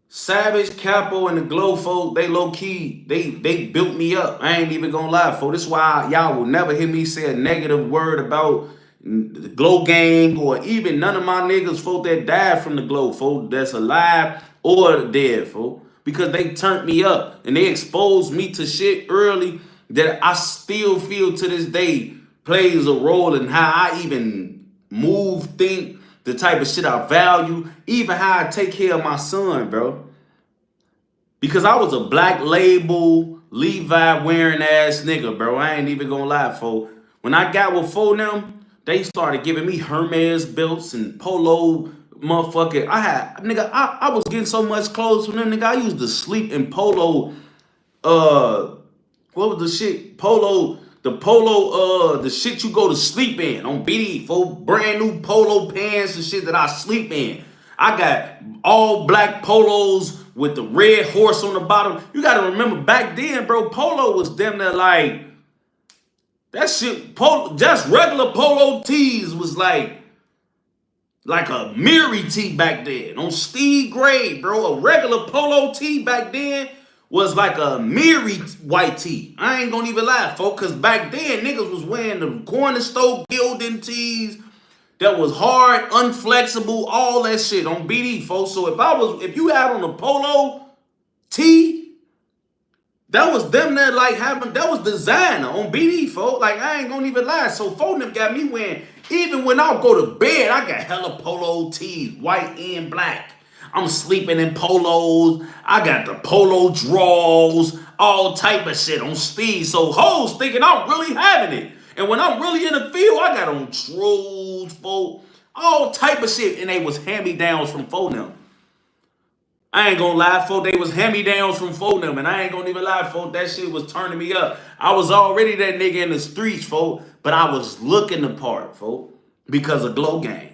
Savage, Capo, and the Glow folk, they low-key, they built me up. I ain't even gonna lie, folks. This is why y'all will never hear me say a negative word about the Glow Gang or even none of my niggas, folk, that died from the Glow, folk, that's alive or dead, folk. Because they turned me up and they exposed me to shit early that I still feel to this day plays a role in how I even move, think, the type of shit I value, even how I take care of my son, bro. Because I was a black label, Levi wearing ass nigga, bro. I ain't even gonna lie, folks. When I got with four of them, they started giving me Hermes belts and polo motherfucker. I was getting so much clothes from them, nigga. I used to sleep in polo, uh, what was the shit? The shit you go to sleep in on BD for brand new polo pants and shit that I sleep in. I got all black polos with the red horse on the bottom. You gotta remember back then, bro, polo was damn near like that shit. Just regular polo tees was like a Miri tee back then on Steve Gray, bro. A regular polo tee back then was like a Miri white tee. I ain't gonna even lie, folks, because back then niggas was wearing the corner store gilding tees that was hard, unflexible, all that shit on BD, folks. So if you had on a polo tee, that was them that that was designer on BD, folks. Like, I ain't gonna even lie. So folks them got me wearing, even when I go to bed, I got hella polo tees, white and black. I'm sleeping in polos. I got the polo drawers, all type of shit on Steve. So hoes thinking I'm really having it. And when I'm really in the field, I got on trolls, folk, all type of shit. And they was hand-me-downs from them. I ain't gonna lie, folk, they was hand-me-downs from them. And I ain't gonna even lie, folk, that shit was turning me up. I was already that nigga in the streets, folk, but I was looking the part, folk, because of Glo'Ing.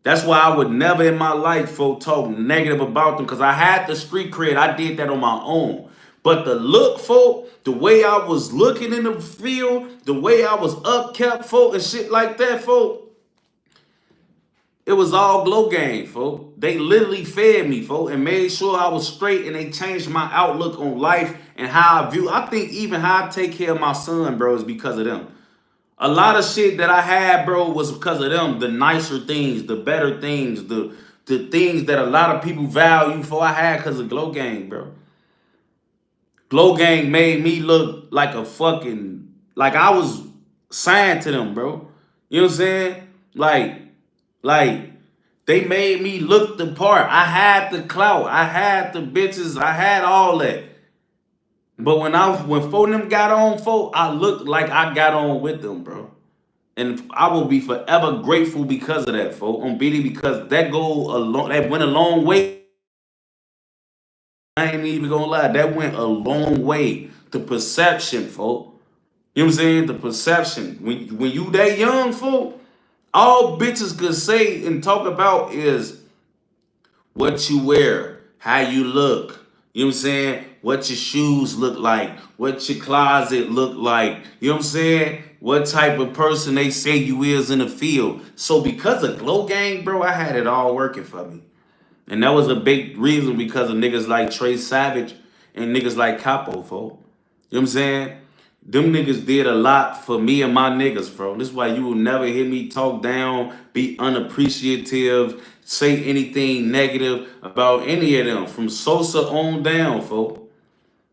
That's why I would never in my life, folk, talk negative about them, because I had the street cred. I did that on my own. But the look, folk, the way I was looking in the field, the way I was upkept, folk, and shit like that, folk, it was all Glo'Ing, folk. They literally fed me, folk, and made sure I was straight, and they changed my outlook on life and how I view. I think even how I take care of my son, bro, is because of them. A lot of shit that I had, bro, was because of them. The nicer things, the better things, the things that a lot of people value for, I had because of Glo'Ing, bro. Glo'Ing made me look like a fucking, like I was signed to them, bro. You know what I'm saying? Like, they made me look the part. I had the clout. I had the bitches. I had all that. But when four of them got on, folk, I looked like I got on with them, bro. And I will be forever grateful because of that, folk. On BD, because that went a long way. I ain't even gonna lie, that went a long way. The perception, folk. You know what I'm saying? The perception. When you that young, folk, all bitches could say and talk about is what you wear, how you look. You know what I'm saying? What your shoes look like, what your closet look like. You know what I'm saying? What type of person they say you is in the field. So because of Glo'Ing, bro, I had it all working for me. And that was a big reason because of niggas like Trey Savage and niggas like Capo, folk. You know what I'm saying? Them niggas did a lot for me and my niggas, bro. This is why you will never hear me talk down, be unappreciative, say anything negative about any of them. From Sosa on down, folk.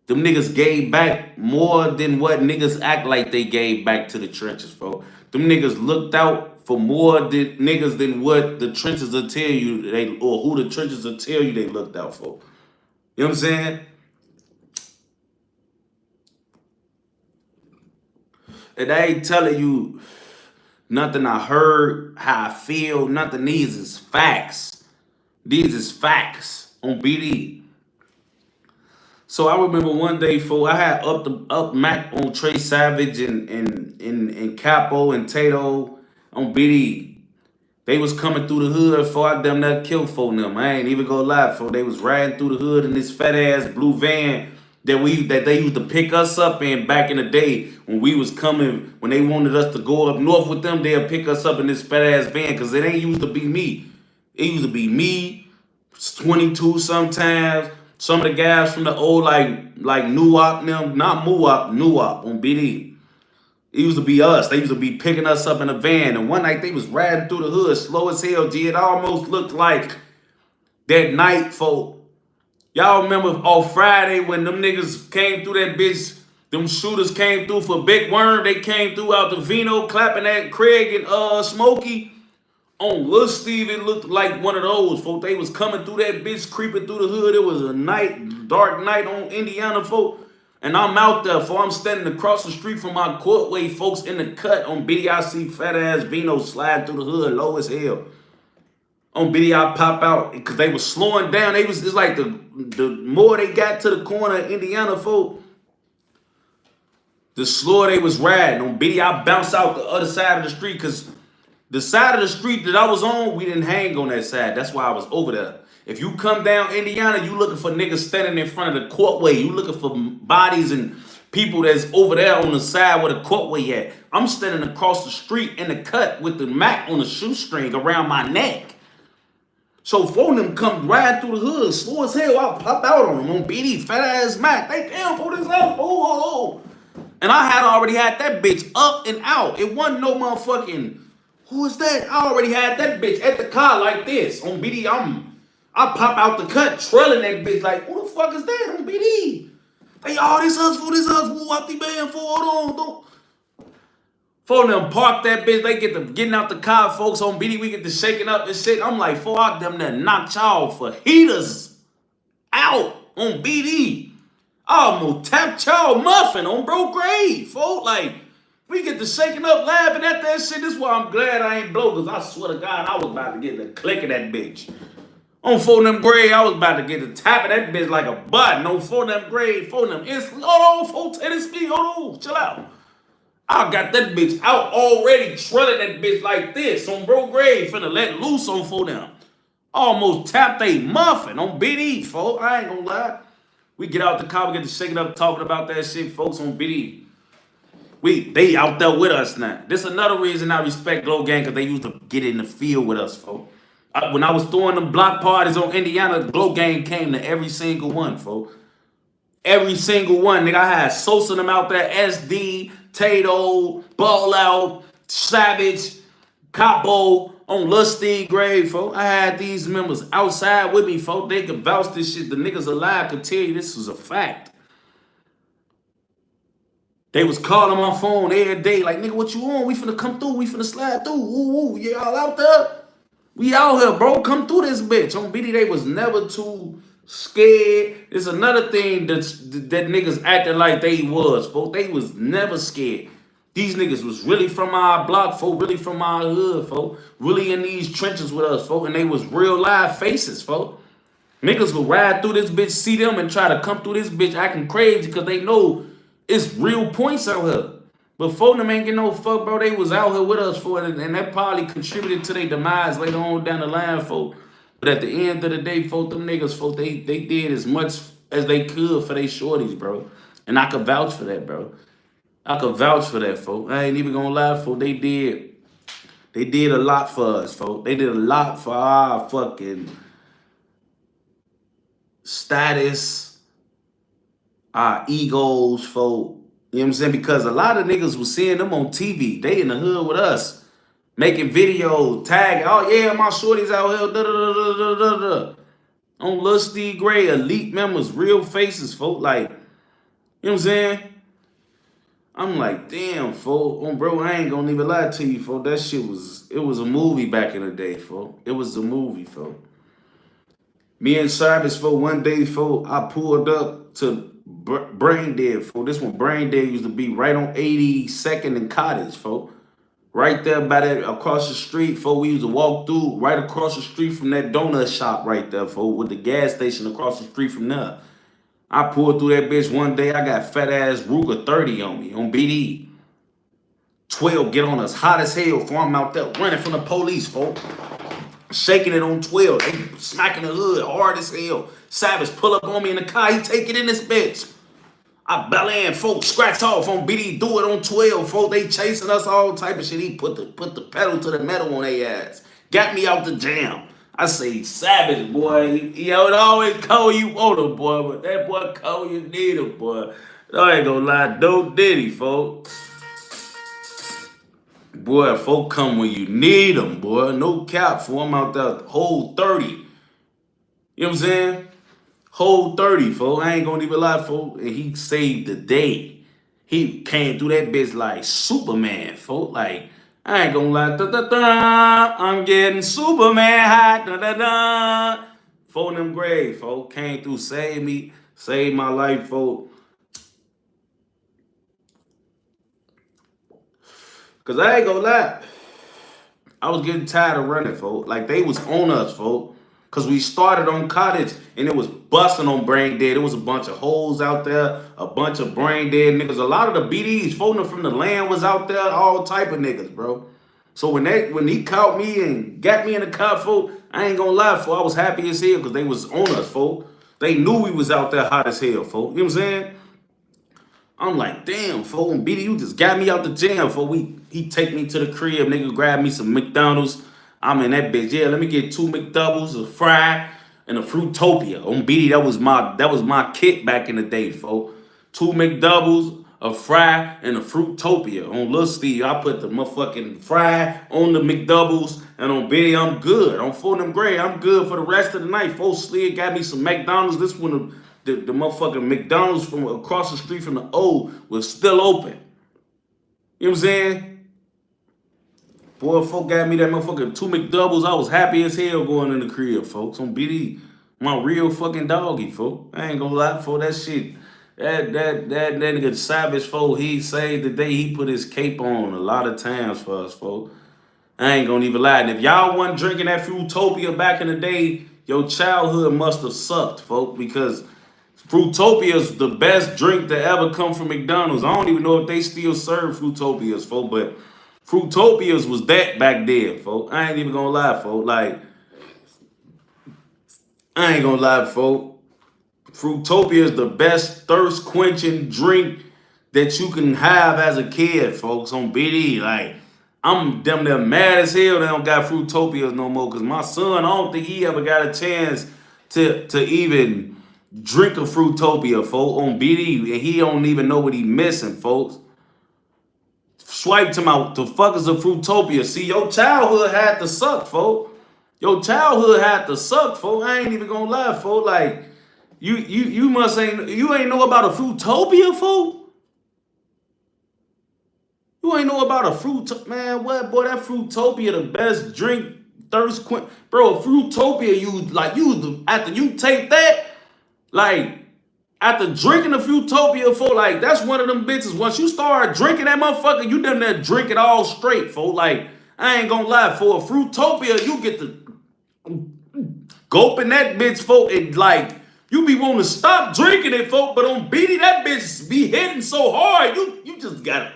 Them niggas gave back more than what niggas act like they gave back to the trenches, folks. Them niggas looked out for more niggas than what the trenches will tell you or who the trenches will tell you they looked out for. You know what I'm saying? And they ain't telling you nothing I heard, how I feel, nothing. These is facts. These is facts on BD. So I remember one day, I had up Mac on Trey Savage and Capo and Tato on BD. They was coming through the hood before I damn that killed for them. I ain't even gonna lie, for they was riding through the hood in this fat ass blue van that they used to pick us up in back in the day when we was coming, when they wanted us to go up north with them, they'll pick us up in this fat ass van because it ain't used to be me. It used to be me, 22 sometimes. Some of the guys from the old like Nuwop, them, not Muwop, Nuwop on BD. It used to be us. They used to be picking us up in a van. And one night they was riding through the hood slow as hell, G. It almost looked like that night, folk. Y'all remember on Friday when them niggas came through that bitch, them shooters came through for Big Worm. They came through out the Vino clapping at Craig and Smokey. On Lil Steve, it looked like one of those, folks. They was coming through that bitch, creeping through the hood. It was a night, dark night on Indiana, folk. And I'm out there, for I'm standing across the street from my courtway, folks in the cut on BDIC, fat ass Vino slide through the hood, low as hell. On BDI pop out, because they was slowing down. It's like the more they got to the corner of Indiana, folk, the slower they was riding. On BDI bounced out the other side of the street, because the side of the street that I was on, we didn't hang on that side. That's why I was over there. If you come down Indiana, you looking for niggas standing in front of the courtway. You looking for bodies and people that's over there on the side where the courtway at. I'm standing across the street in the cut with the Mac on the shoestring around my neck. So four of them come ride through the hood, slow as hell. I pop out on them on BD, fat ass Mac. They damn, pull this up. Oh. And I had already had that bitch up and out. It wasn't no motherfucking, who is that? I already had that bitch at the car like this. On BD, I pop out the cut, trailing that bitch like, who the fuck is that on BD? They, this us, woo, out the band, hold on. For them park that bitch, they get to getting out the car, folks on BD, we get to shaking up and shit. I'm like, for out them that knocked y'all for heaters out on BD. I almost tapped y'all muffin on bro grave, folks. Like, we get to shaking up, laughing at that shit. This is why I'm glad I ain't blow, because I swear to God, I was about to get the click of that bitch. On phone them grade, I was about to get the tap of that bitch like a button. On phone them grade, phone them instantly. Hold on, phone 10 speed, hold on, chill out. I got that bitch out already, trailing that bitch like this. On bro grade, finna let loose on phone them. Almost tapped a muffin on BD, folks. I ain't gonna lie. We get out the car, we get to shaking up, talking about that shit, folks on BD. They out there with us now. This is another reason I respect Glo'Ing, because they used to get in the field with us, folks. When I was throwing them block parties on Indiana, Glo'Ing came to every single one, folks. Every single one. Nigga, I had Sosa them out there, SD, Tato, Ball Out, Savage, Capo, on Lusty grave, folks. I had these members outside with me, folks. They could vouch this shit. The niggas alive could tell you this was a fact. They was calling my phone every day, like, nigga, what you on? We finna come through. We finna slide through. Ooh, y'all out there? We out here, bro. Come through this bitch. On BD, they was never too scared. It's another thing that niggas acting like they was, folks. They was never scared. These niggas was really from our block, folks. Really from our hood, folks. Really in these trenches with us, folks. And they was real live faces, folks. Niggas will ride through this bitch, see them, and try to come through this bitch acting crazy because they know it's real points out here. But folk them ain't get no fuck, bro. They was out here with us for it, and that probably contributed to their demise later on down the line, folk. But at the end of the day, folk, them niggas, folk, they did as much as they could for they shorties, bro. And I could vouch for that, bro. I could vouch for that, folk. I ain't even gonna lie, folk. They did a lot for us, folk. They did a lot for our fucking status, our egos, folk. You know what I'm saying? Because a lot of niggas was seeing them on TV. They in the hood with us. Making videos, tagging. Oh, yeah, my shorties out here. Da-da-da-da-da-da-da. On Lil Steve Gray, elite members, real faces, folk. Like, you know what I'm saying? I'm like, damn, folk. Oh, bro, I ain't gonna even lie to you, folk. That shit was a movie back in the day, folk. It was a movie, folk. Me and Savage, folk, one day, folk, I pulled up to Brain Dead, folk. This one, Brain Dead, used to be right on 82nd and Cottage, folk. Right there by that, across the street, folk. We used to walk through right across the street from that donut shop right there, folk, with the gas station across the street from there. I pulled through that bitch one day. I got fat ass Ruger 30 on me, on BD. 12 get on us hot as hell, for I'm out there running from the police, folk. Shaking it on 12. They smacking the hood hard as hell. Savage pull up on me in the car. He take it in this bitch. I belly in, folks. Scratch off on BD. Do it on 12, folks. They chasing us all type of shit. He put the pedal to the metal on their ass. Got me out the jam. I say, Savage, boy. Yo, it always call you want him, boy. But that boy call you need him, boy. I ain't gonna lie. Dope Diddy, folks. Boy, folk come when you need them, boy. No cap for them out there. Whole 30. You know what I'm saying? Whole 30, folk. I ain't gonna even lie, folk. And he saved the day. He came through that bitch like Superman, folk. Like, I ain't gonna lie. Da-da-da. I'm getting Superman hot. Da-da-da. Folk in them grave, folk. Came through, saved me. Saved my life, folk. Cause I ain't gonna lie, I was getting tired of running, folks. Like they was on us, folks. Cause we started on Cottage and it was busting on brain dead. It was a bunch of hoes out there, a bunch of brain dead niggas. A lot of the BDs folding from the land was out there, all type of niggas, bro. So when he caught me and got me in the car, folks, I ain't gonna lie, folks, I was happy as hell because they was on us, folks. They knew we was out there hot as hell, folks. You know what I'm saying? I'm like, damn, fool, and BD, you just got me out the jam, fool. He take me to the crib, nigga, grab me some McDonald's. I'm in that bitch. Yeah, let me get 2 McDoubles, a fry, and a Fruitopia. On BD, that was my kit back in the day, fool. 2 McDoubles, a fry, and a Fruitopia. On Lil Steve, I put the motherfucking fry on the McDoubles, and on BD, I'm good. On them Gray, I'm good for the rest of the night. Full Slid got me some McDonald's. This one, the motherfucking McDonald's from across the street from the O was still open. You know what I'm saying? Boy, folk got me that motherfucking 2 McDoubles. I was happy as hell going in the crib, folks. On BD, my real fucking doggy, folks. I ain't gonna lie, for that shit. That nigga Savage, folks, he saved the day he put his cape on a lot of times for us, folks. I ain't gonna even lie. And if y'all wasn't drinking that Fruitopia back in the day, your childhood must have sucked, folks, because Fruitopia is the best drink to ever come from McDonald's. I don't even know if they still serve Fruitopias, folks, but Fruitopias was that back then, folks. I ain't even gonna lie, folks. Like, I ain't gonna lie, folks. Fruitopia is the best thirst quenching drink that you can have as a kid, folks, on BD. Like, I'm damn near mad as hell they don't got Fruitopias no more. Cause my son, I don't think he ever got a chance to even drink a Fruitopia, folks, on BD, and he don't even know what he missing, folks. Swipe to the fuck is a Fruitopia. See, your childhood had to suck, folks. Your childhood had to suck, folks. I ain't even gonna lie, folks. Like, you must ain't know about a Fruitopia, folks. You ain't know about a man. What, boy? That Fruitopia, the best drink, thirst quench, bro. Fruitopia, after you take that. Like, after drinking a Fruitopia, for like, that's one of them bitches. Once you start drinking that motherfucker, you done there drink it all straight, for like, I ain't gonna lie, for a Fruitopia, you get the gulping that bitch, for it, like, you be wanting to stop drinking it, folk, but on BD, that bitch be hitting so hard, you just gotta.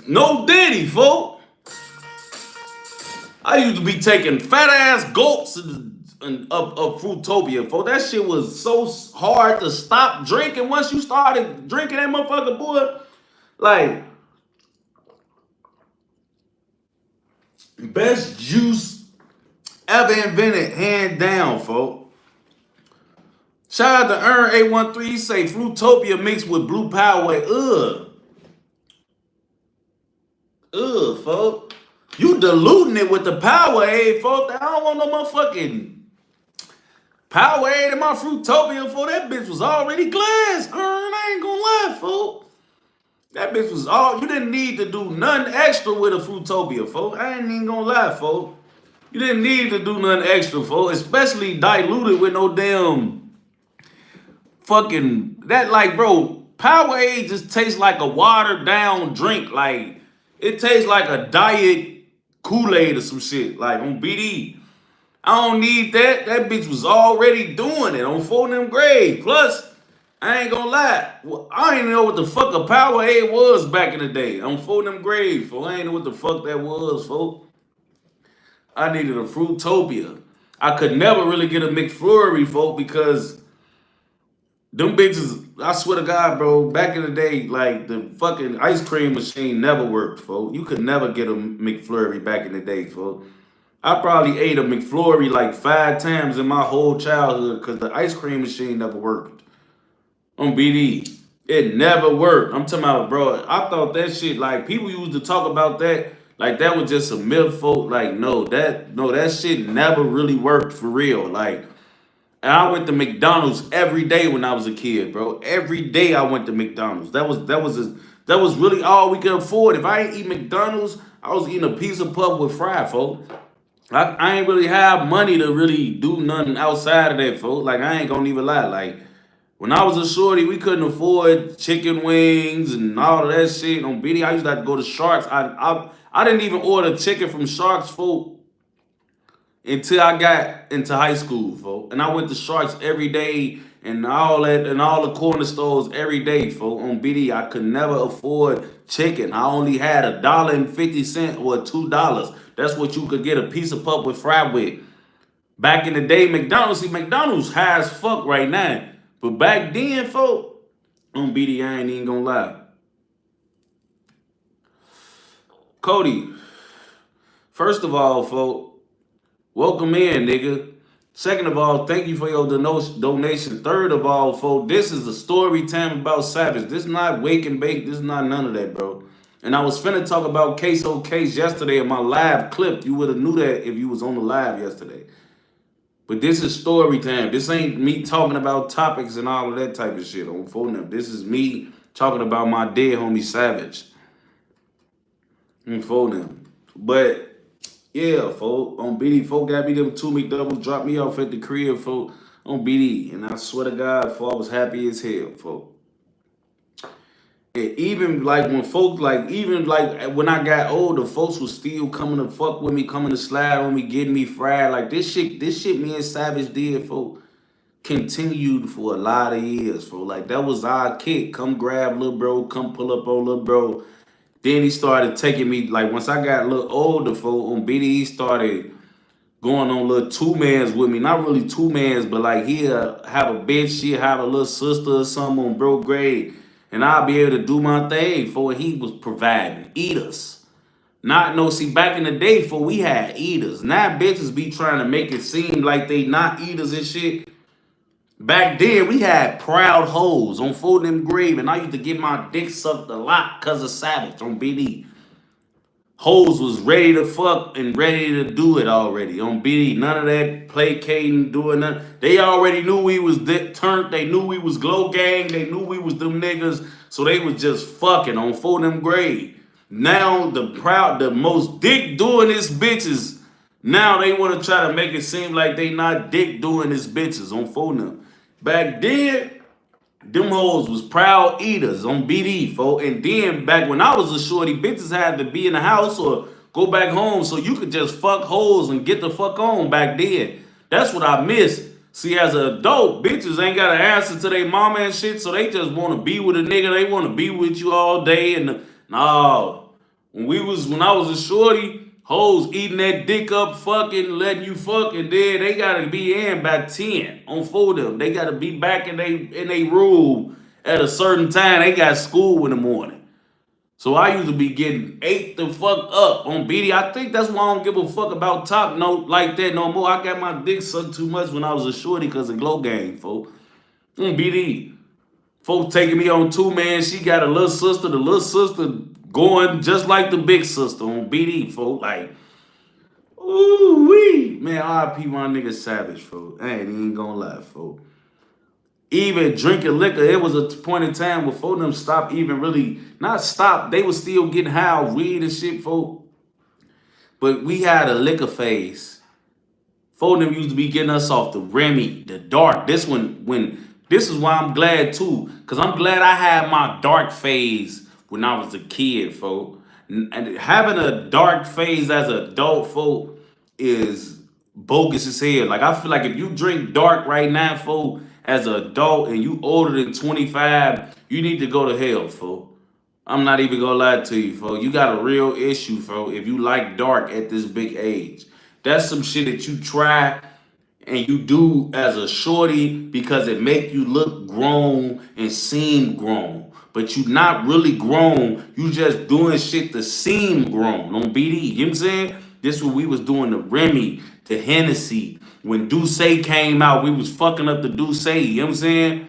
No Diddy, folk. I used to be taking fat ass gulps of Fruitopia, folks. That shit was so hard to stop drinking once you started drinking that motherfucker, boy. Like, best juice ever invented, hand down, folks. Shout out to Earn813. He say Fruitopia mixed with Blue Powerade. Folks. You diluting it with the Powerade, folks. I don't want no motherfucking Powerade in my Fruitopia, folks. That bitch was already glass. I ain't gonna lie, folks. That bitch was all. You didn't need to do nothing extra with a Fruitopia, folks. I ain't even gonna lie, folks. You didn't need to do nothing extra, folks. Especially diluted with no damn fucking that. Like, bro, Powerade just tastes like a watered down drink. Like, it tastes like a diet Kool-Aid or some shit, like on BD. I don't need that. That bitch was already doing it on them grave. Plus, I ain't gonna lie. I didn't even know what the fuck a Powerade was back in the day. On them grave, folks. I ain't know what the fuck that was, folks. I needed a Fruitopia. I could never really get a McFlurry, folks, because them bitches, I swear to God, bro, back in the day, like, the fucking ice cream machine never worked, folks. You could never get a McFlurry back in the day, folks. I probably ate a McFlurry like 5 times in my whole childhood because the ice cream machine never worked. On BD. It never worked. I'm talking about, bro, I thought that shit, like, people used to talk about that like that was just a myth, folk. Like, no, that shit never really worked for real. Like, and I went to McDonald's every day when I was a kid, bro. Every day I went to McDonald's. That was really all we could afford. If I ain't eat McDonald's, I was eating a piece of pup with fry, folks. I ain't really have money to really do nothing outside of that, folks. Like, I ain't gonna even lie. Like, When I was a shorty, we couldn't afford chicken wings and all of that shit on BD. I used to have to go to Sharks. I didn't even order chicken from Sharks, folk, until I got into high school, folk. And I went to Sharks every day and all that and all the corner stores every day, folk. On BD, I could never afford chicken. I only had $1.50 or $2. That's what you could get a piece of pup with fry with. Back in the day, McDonald's high as fuck right now. But back then, folk, on BD, I ain't even gonna lie. Cody, first of all, folk, welcome in, nigga. Second of all, thank you for your donation. Third of all, folks, this is a story time about Savage. This is not wake and bake. This is not none of that, bro. And I was finna talk about case yesterday in my live clip. You would have knew that if you was on the live yesterday. But this is story time. This ain't me talking about topics and all of that type of shit on phone up. This is me talking about my dead homie Savage. On phone them. But yeah, folk, on BD, folk got me them 2 McDoubles, dropped me off at the crib, folk, on BD. And I swear to God, folk, I was happy as hell, folk. And even like when folks, like, even like when I got older, folks was still coming to fuck with me, coming to slide on me, getting me fried. Like this shit me and Savage did, folk, continued for a lot of years, folk. Like that was our kick. Come grab little bro, come pull up on little bro. Then he started taking me, like once I got a little older, folk, on BD, he started going on little two-mans with me. Not really two-mans, but like he'll have a bitch, she'll have a little sister or something on bro grade. And I'll be able to do my thing for what he was providing. Eaters. Not no, see, back in the day, for we had eaters. Now bitches be trying to make it seem like they not eaters and shit. Back then, we had proud hoes on Fold Them Grave, and I used to get my dick sucked a lot because of Savage on BD. Hoes was ready to fuck and ready to do it already on BD. None of that placating, doing nothing. They already knew we was turned. They knew we was Glo'Ing. They knew we was them niggas. So they was just fucking on Fold Them Grave. Now the most dick doing this bitches. Now they want to try to make it seem like they not dick doing this bitches on Fold Them. Back then, them hoes was proud eaters on BD, folks. And then back when I was a shorty, bitches had to be in the house or go back home so you could just fuck hoes and get the fuck on back then. That's what I miss. See, as an adult, bitches ain't got to answer to their mama and shit, so they just want to be with a nigga. They want to be with you all day. And no, when I was a shorty, hoes eating that dick up, fucking, letting you fuck, and then they gotta be in by 10 on 4 of them. They gotta be back in they room at a certain time. They got school in the morning. So I used to be getting ate the fuck up on BD. I think that's why I don't give a fuck about top note like that no more. I got my dick sucked too much when I was a shorty because of Glo'Ing, folks. On BD. Folks taking me on 2-man. She got a little sister. The little sister going just like the big sister on BD, folks. Like, ooh wee. Man, RIP my nigga Savage, folks. I ain't even gonna lie, folks. Even drinking liquor, it was a point in time before them stopped even really, not stopped, they was still getting high on weed and shit, folks. But we had a liquor phase. Folks them used to be getting us off the Remy, the dark. This is why I'm glad too, because I'm glad I had my dark phase when I was a kid, folk. And having a dark phase as an adult, folk, is bogus as hell. Like, I feel like if you drink dark right now, folk, as an adult and you older than 25, you need to go to hell, folk. I'm not even gonna lie to you, folk. You got a real issue, folk, if you like dark at this big age. That's some shit that you try and you do as a shorty because it make you look grown and seem grown. But you not really grown. You just doing shit to seem grown on BD. You know what I'm saying? This is what we was doing the Remy, the Hennessy. When Douce came out, we was fucking up the Douce. You know what I'm saying?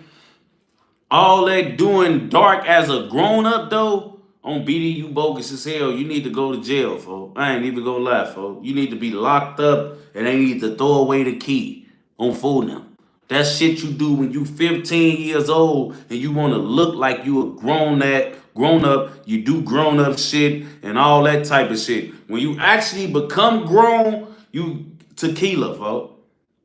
All that doing dark as a grown-up, though, on BD, you bogus as hell. You need to go to jail, folks. I ain't even gonna lie, folks. You need to be locked up and they need to throw away the key on phone now. That shit you do when you 15 years old and you want to look like you a grown up, you do grown up shit and all that type of shit. When you actually become grown, you tequila, folks.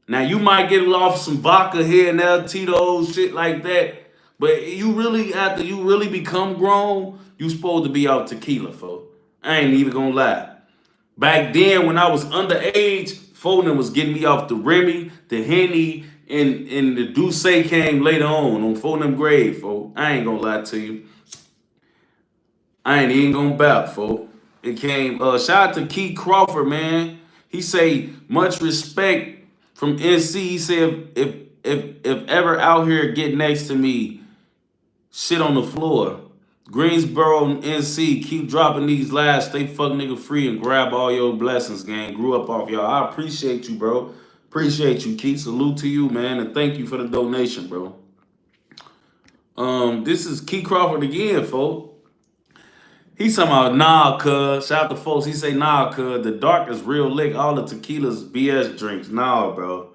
Now you might get off some vodka here and there, Tito's, shit like that. But you really, after you really become grown, you supposed to be off tequila, folks. I ain't even gonna lie. Back then, when I was underage, Foden was getting me off the Remy, the Henny, and the Douce came later on Foden grade, folks. I ain't gonna lie to you. I ain't even gonna bap, folks. It came. Shout out to Keith Crawford, man. He say much respect from NC. He said if ever out here get next to me, shit on the floor. Greensboro and NC, keep dropping these lives. Stay fuck nigga free and grab all your blessings, gang. Grew up off y'all. I appreciate you, bro. Appreciate you, Keith. Salute to you, man, and thank you for the donation, bro. This is Keith Crawford again, folks. He's talking about nah, cuz. Shout out to folks. He say nah, cuz. The dark is real lick. All the tequila's BS drinks. Nah, bro.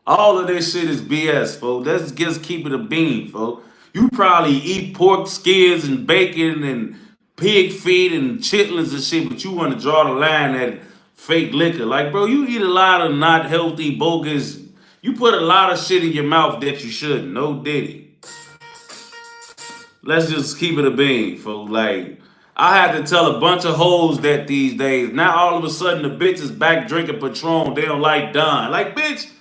All of this shit is BS, folks. Let's just keep it a bean, folks. You probably eat pork skins and bacon and pig feet and chitlins and shit, but you want to draw the line at fake liquor. Like, bro, you eat a lot of not healthy, bogus. You put a lot of shit in your mouth that you shouldn't. No diddy. Let's just keep it a bean, folks. Like, I had to tell a bunch of hoes that these days. Now all of a sudden the bitch is back drinking Patron. They don't like Don. Like, bitch,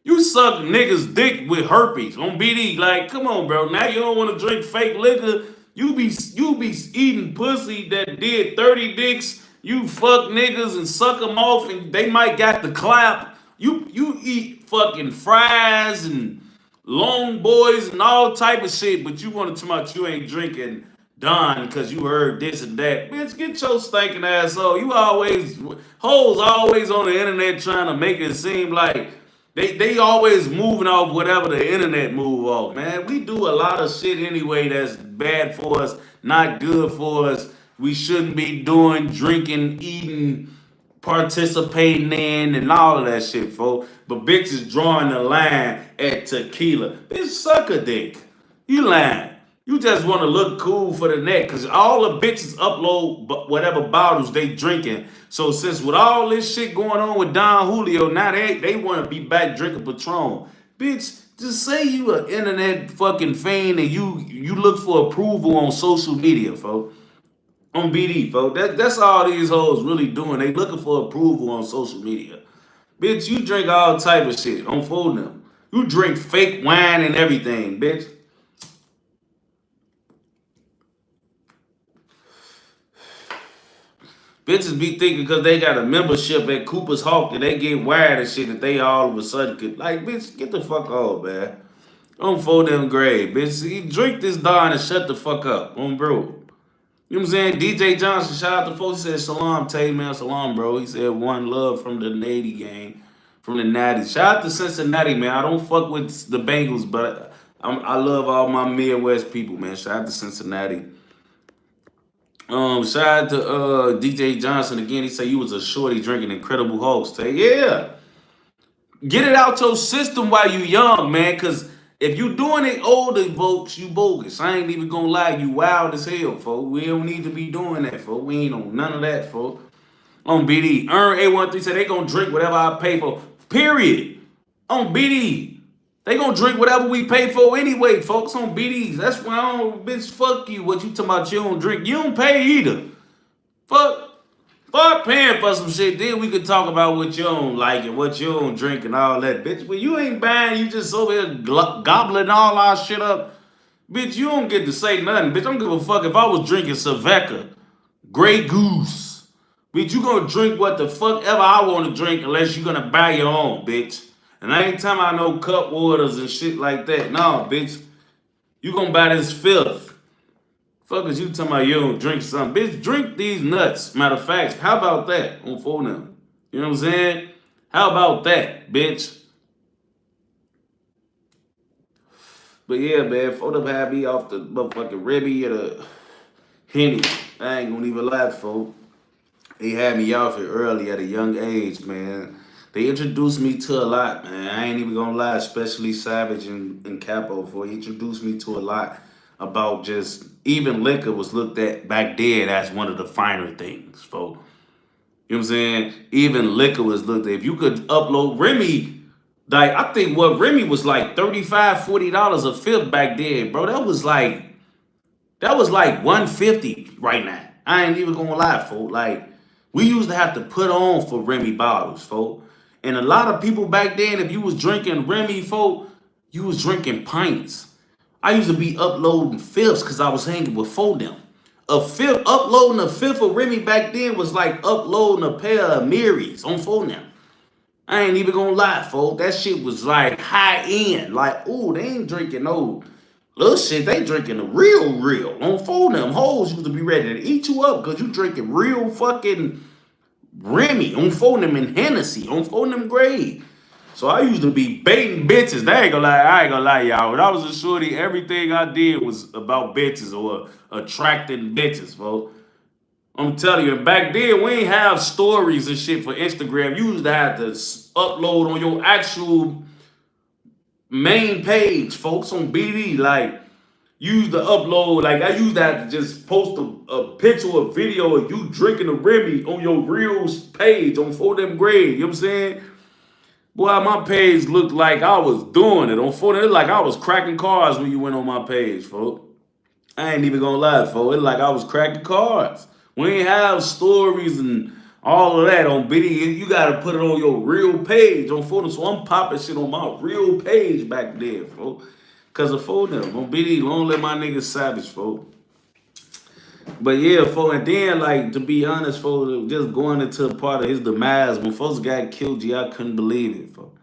you suck niggas' dick with herpes on BD. Like, come on, bro. Now you don't want to drink fake liquor. You be eating pussy that did 30 dicks. You fuck niggas and suck them off, and they might got the clap. You eat fucking fries and long boys and all type of shit, but you want to talk about you ain't drinking Don because you heard this and that. Bitch, get your stinking ass off. You always hoes always on the internet trying to make it seem like they always moving off whatever the internet move off, man. We do a lot of shit anyway that's bad for us, not good for us. We shouldn't be doing, drinking, eating, participating in, and all of that shit, folks. But bitches drawing the line at tequila. Bitch, suck a dick. You lying. You just want to look cool for the net because all the bitches upload whatever bottles they drinking. So since with all this shit going on with Don Julio, now they want to be back drinking Patron. Bitch, just say you an internet fucking fiend and you look for approval on social media, folks. On BD, folks. That's all these hoes really doing. They looking for approval on social media. Bitch, you drink all type of shit on phone them. You drink fake wine and everything, bitch. Bitches be thinking because they got a membership at Cooper's Hawk and they get wired and shit that they all of a sudden could. Like, bitch, get the fuck off, man. Don't fold them grave, bitch. See, drink this Don and shut the fuck up. On bro. You know what I'm saying? DJ Johnson, shout out to folks. He said, Salam, Tay, man. Salam, bro. He said, one love from the Navy gang. From the Natty. Shout out to Cincinnati, man. I don't fuck with the Bengals, but I love all my Midwest people, man. Shout out to Cincinnati. Shout out to DJ Johnson again. He said you was a shorty drinking Incredible Hulks. Tay. Yeah. Get it out your system while you young, man. Cause if you doing it older, folks, you bogus. I ain't even gonna lie, you wild as hell, folks. We don't need to be doing that, folks. We ain't on none of that, folks. On BD. Earn A13 said they gonna drink whatever I pay for. Period. On BD. They gonna drink whatever we pay for anyway, folks, on BDs. That's why I don't, bitch, fuck you. What you talking about you don't drink? You don't pay either. Fuck paying for some shit. Then we could talk about what you don't like and what you don't drink and all that, bitch. When you ain't buying, you just over here gobbling all our shit up. Bitch, you don't get to say nothing. Bitch, I don't give a fuck if I was drinking Saveca, Grey Goose. Bitch, you gonna drink what the fuck ever I want to drink unless you gonna buy your own, bitch. And I ain't talking about no cup waters and shit like that. No, bitch. You gonna buy this filth. Fuck is you talking about you don't drink something. Bitch, drink these nuts. Matter of fact, how about that on phone now? You know what I'm saying? How about that, bitch? But yeah, man, photo had me off the motherfucking Ribby or the Henny. I ain't gonna even lie, folks. They had me off it early at a young age, man. They introduced me to a lot, man. I ain't even gonna lie, especially Savage and Capo. For he introduced me to a lot about just even liquor was looked at back then as one of the finer things, folks. You know what I'm saying? Even liquor was looked at. If you could upload Remy, Like, I think what Remy was like $35, $40 a fifth back then, bro. That was like 150 right now. I ain't even gonna lie, folks. Like, we used to have to put on for Remy bottles, folks. And a lot of people back then, if you was drinking Remy, folks, you was drinking pints. I used to be uploading fifths because I was hanging with them. Uploading a fifth of Remy back then was like uploading a pair of Miris on them. I ain't even gonna lie, folks. That shit was like high end. Like, ooh, they ain't drinking no little shit. They drinking the real. On phone them hoes used to be ready to eat you up because you drinking real fucking Remy. On phone them and Hennessy. On phone them grade. So I used to be baiting bitches. I ain't gonna lie, y'all. When I was a shorty, everything I did was about bitches or attracting bitches, folks. I'm telling you, back then we ain't have stories and shit for Instagram. You used to have to upload on your actual main page, folks, on BD. Like, you used to upload, like, I used to have to just post a picture or video of you drinking a Remy on your real page on For Them Grade. You know what I'm saying? Boy, my page looked like I was doing it on For Them. It like I was cracking cars when you went on my page, folks. I ain't even gonna lie, folks. It like I was cracking cards. We ain't have stories and all of that on video. You gotta put it on your real page on photo. So I'm popping shit on my real page back there, folks. Cause of photo on BD. Don't let my niggas Savage, folks. But yeah, folks, and then like to be honest, folks, just going into a part of his demise, when folks got killed, I couldn't believe it, folks.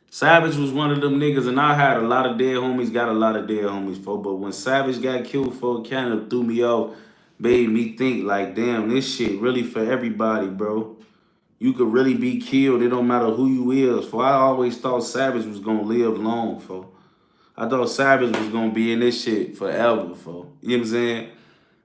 Savage was one of them niggas, and I had a lot of dead homies, got a lot of dead homies, for. But when Savage got killed, for, kind of threw me off, made me think like, damn, this shit really for everybody, bro. You could really be killed. It don't matter who you is. For I always thought Savage was gonna live long, for. I thought Savage was gonna be in this shit forever, for. You know what I'm saying?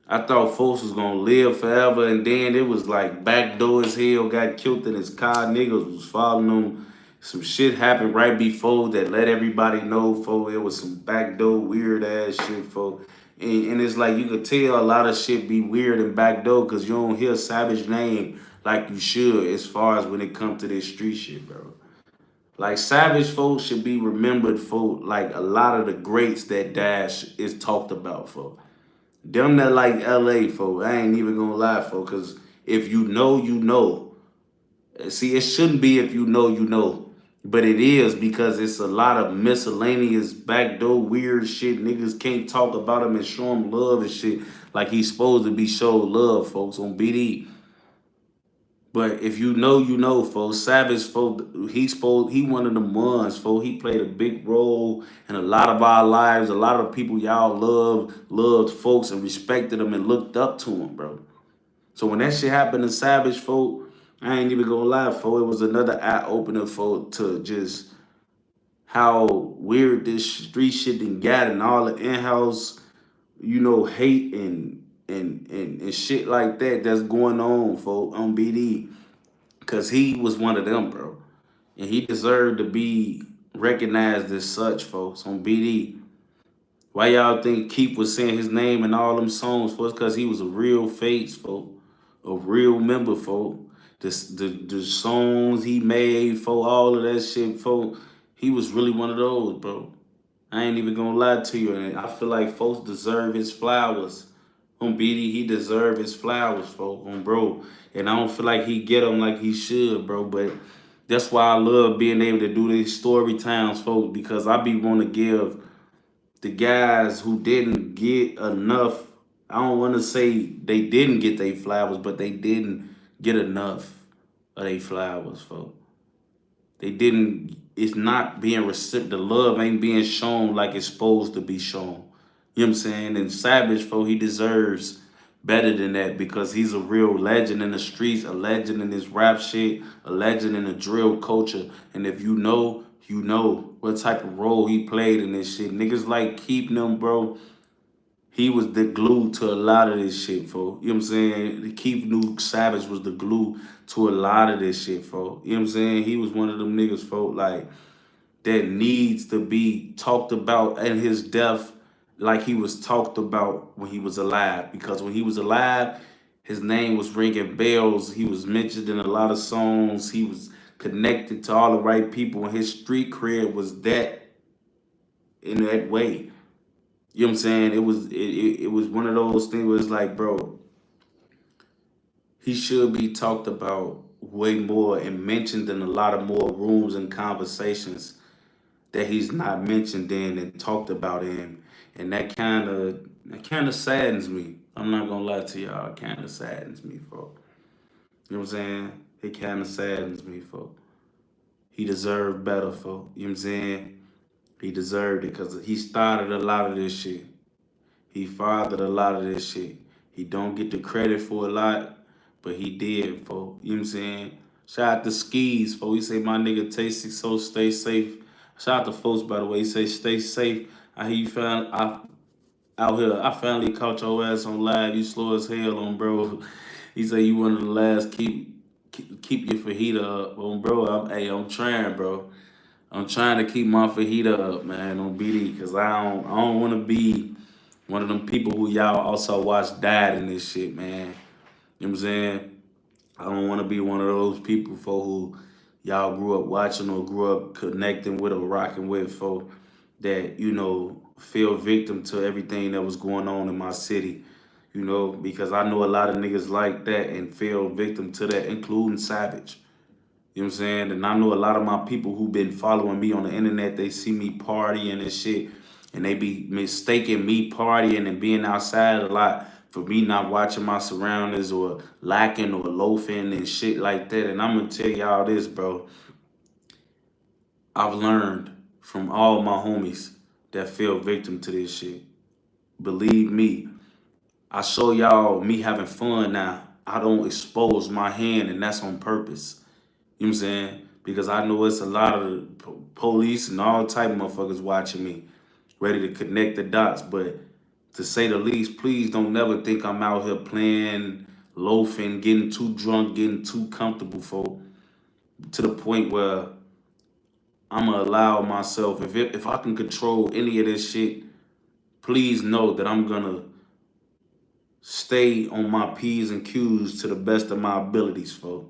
I thought folks was gonna live forever, and then it was like backdoor as hell, got killed in his car, niggas was following him. Some shit happened right before that let everybody know, for it was some backdoor weird ass shit, for. And it's like you could tell a lot of shit be weird and backdoor because you don't hear Savage name like you should as far as when it comes to this street shit, bro. Like Savage folks should be remembered for like a lot of the greats that Dash is talked about for. Them that like LA folk, I ain't even gonna lie, folk, because if you know, you know. See, it shouldn't be if you know, you know. But it is because it's a lot of miscellaneous backdoor weird shit. Niggas can't talk about him and show him love and shit like he's supposed to be showed love, folks, on BD. But if you know, you know, folks. Savage, folks, he one of them ones, folks. He played a big role in a lot of our lives. A lot of people y'all loved folks and respected them and looked up to him, bro. So when that shit happened to Savage, folk, I ain't even gonna lie, folk. It was another eye opener, folk, to just how weird this street shit done got and all the in-house, hate and shit like that that's going on, folk, on BD. Cause he was one of them, bro. And he deserved to be recognized as such, folks, on BD. Why y'all think Keith was saying his name in all them songs, folks? Cause he was a real face, folks. A real member, folks. The songs he made, folks, all of that shit, folks. He was really one of those, bro. I ain't even gonna lie to you. And I feel like folks deserve his flowers. On BD, he deserve his flowers, folks, on bro. And I don't feel like he get them like he should, bro. But that's why I love being able to do these story times, folks, because I be want to give the guys who didn't get enough. I don't want to say they didn't get their flowers, but they didn't get enough of their flowers, folks. They didn't. It's not being received. The love ain't being shown like it's supposed to be shown. You know what I'm saying? And Savage, folks, he deserves better than that because he's a real legend in the streets, a legend in this rap shit, a legend in the drill culture. And if you know, you know what type of role he played in this shit. Niggas like keeping him, bro. He was the glue to a lot of this shit, folks. You know what I'm saying? Keith knew Savage was the glue to a lot of this shit, folks. You know what I'm saying? He was one of them niggas, folks, like, that needs to be talked about in his death like he was talked about when he was alive. Because when he was alive, his name was ringing bells. He was mentioned in a lot of songs. He was connected to all the right people, and his street cred was that in that way. You know what I'm saying? It was one of those things where it's like, bro, he should be talked about way more and mentioned in a lot of more rooms and conversations that he's not mentioned in and talked about in. And that kind of saddens me. I'm not gonna lie to y'all, it kind of saddens me, folks. You know what I'm saying? It kind of saddens me, folks. He deserved better, folks. You know what I'm saying? He deserved it because he started a lot of this shit. He fathered a lot of this shit. He don't get the credit for a lot, but he did, folks. You know what I'm saying? Shout out to Skis, folks. He say my nigga Tasty, so stay safe. Shout out to folks, by the way. He say stay safe. I hear you found out here. I finally caught your ass on live. You slow as hell on, bro. He say you one of the last. Keep your fajita up, on, bro. I'm trying, bro. I'm trying to keep my fajita up, man, on BD, cause I don't want to be one of them people who y'all also watch died in this shit, man. You know what I'm saying? I don't want to be one of those people for who y'all grew up watching or grew up connecting with or rocking with, for that, fell victim to everything that was going on in my city. Because I know a lot of niggas like that and fell victim to that, including Savage. You know what I'm saying? And I know a lot of my people who been following me on the internet, they see me partying and shit, and they be mistaking me partying and being outside a lot for me not watching my surroundings or lacking or loafing and shit like that. And I'm gonna tell y'all this, bro. I've learned from all my homies that fell victim to this shit. Believe me, I show y'all me having fun now. I don't expose my hand, and that's on purpose. You know what I'm saying? Because I know it's a lot of police and all type of motherfuckers watching me, ready to connect the dots. But to say the least, please don't never think I'm out here playing, loafing, getting too drunk, getting too comfortable, for to the point where I'm gonna allow myself, if I can control any of this shit, please know that I'm gonna stay on my P's and Q's to the best of my abilities, folks.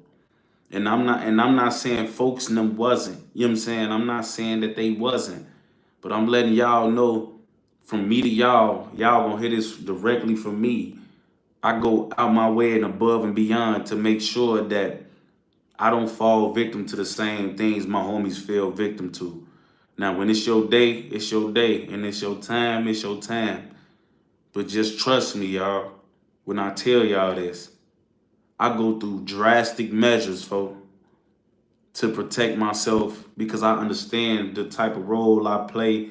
And I'm not saying folks and them wasn't. You know what I'm saying? I'm not saying that they wasn't. But I'm letting y'all know, from me to y'all gonna hear this directly from me. I go out my way and above and beyond to make sure that I don't fall victim to the same things my homies fell victim to. Now, when it's your day, it's your day. And it's your time, it's your time. But just trust me, y'all, when I tell y'all this. I go through drastic measures, folks, to protect myself, because I understand the type of role I play,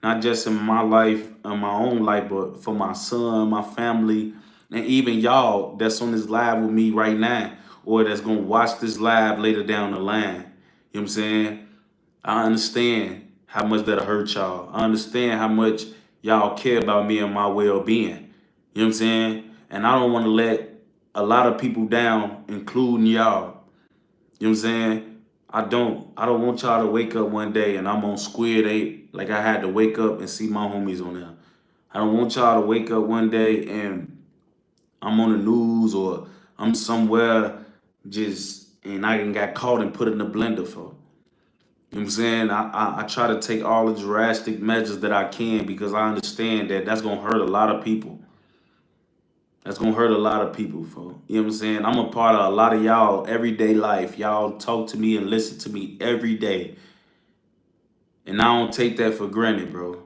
not just in my life, in my own life, but for my son, my family, and even y'all that's on this live with me right now, or that's gonna watch this live later down the line. You know what I'm saying? I understand how much that'll hurt y'all. I understand how much y'all care about me and my well-being. You know what I'm saying? And I don't want to let a lot of people down, including y'all. You know what I'm saying? I don't want y'all to wake up one day and I'm on Squid 8 like I had to wake up and see my homies on there. I don't want y'all to wake up one day and I'm on the news, or I'm somewhere just and I done got caught and put in the blender for. You know what I'm saying? I try to take all the drastic measures that I can, because I understand that that's gonna hurt a lot of people. That's gonna hurt a lot of people, folks. You know what I'm saying? I'm a part of a lot of y'all everyday life. Y'all talk to me and listen to me every day. And I don't take that for granted, bro. You know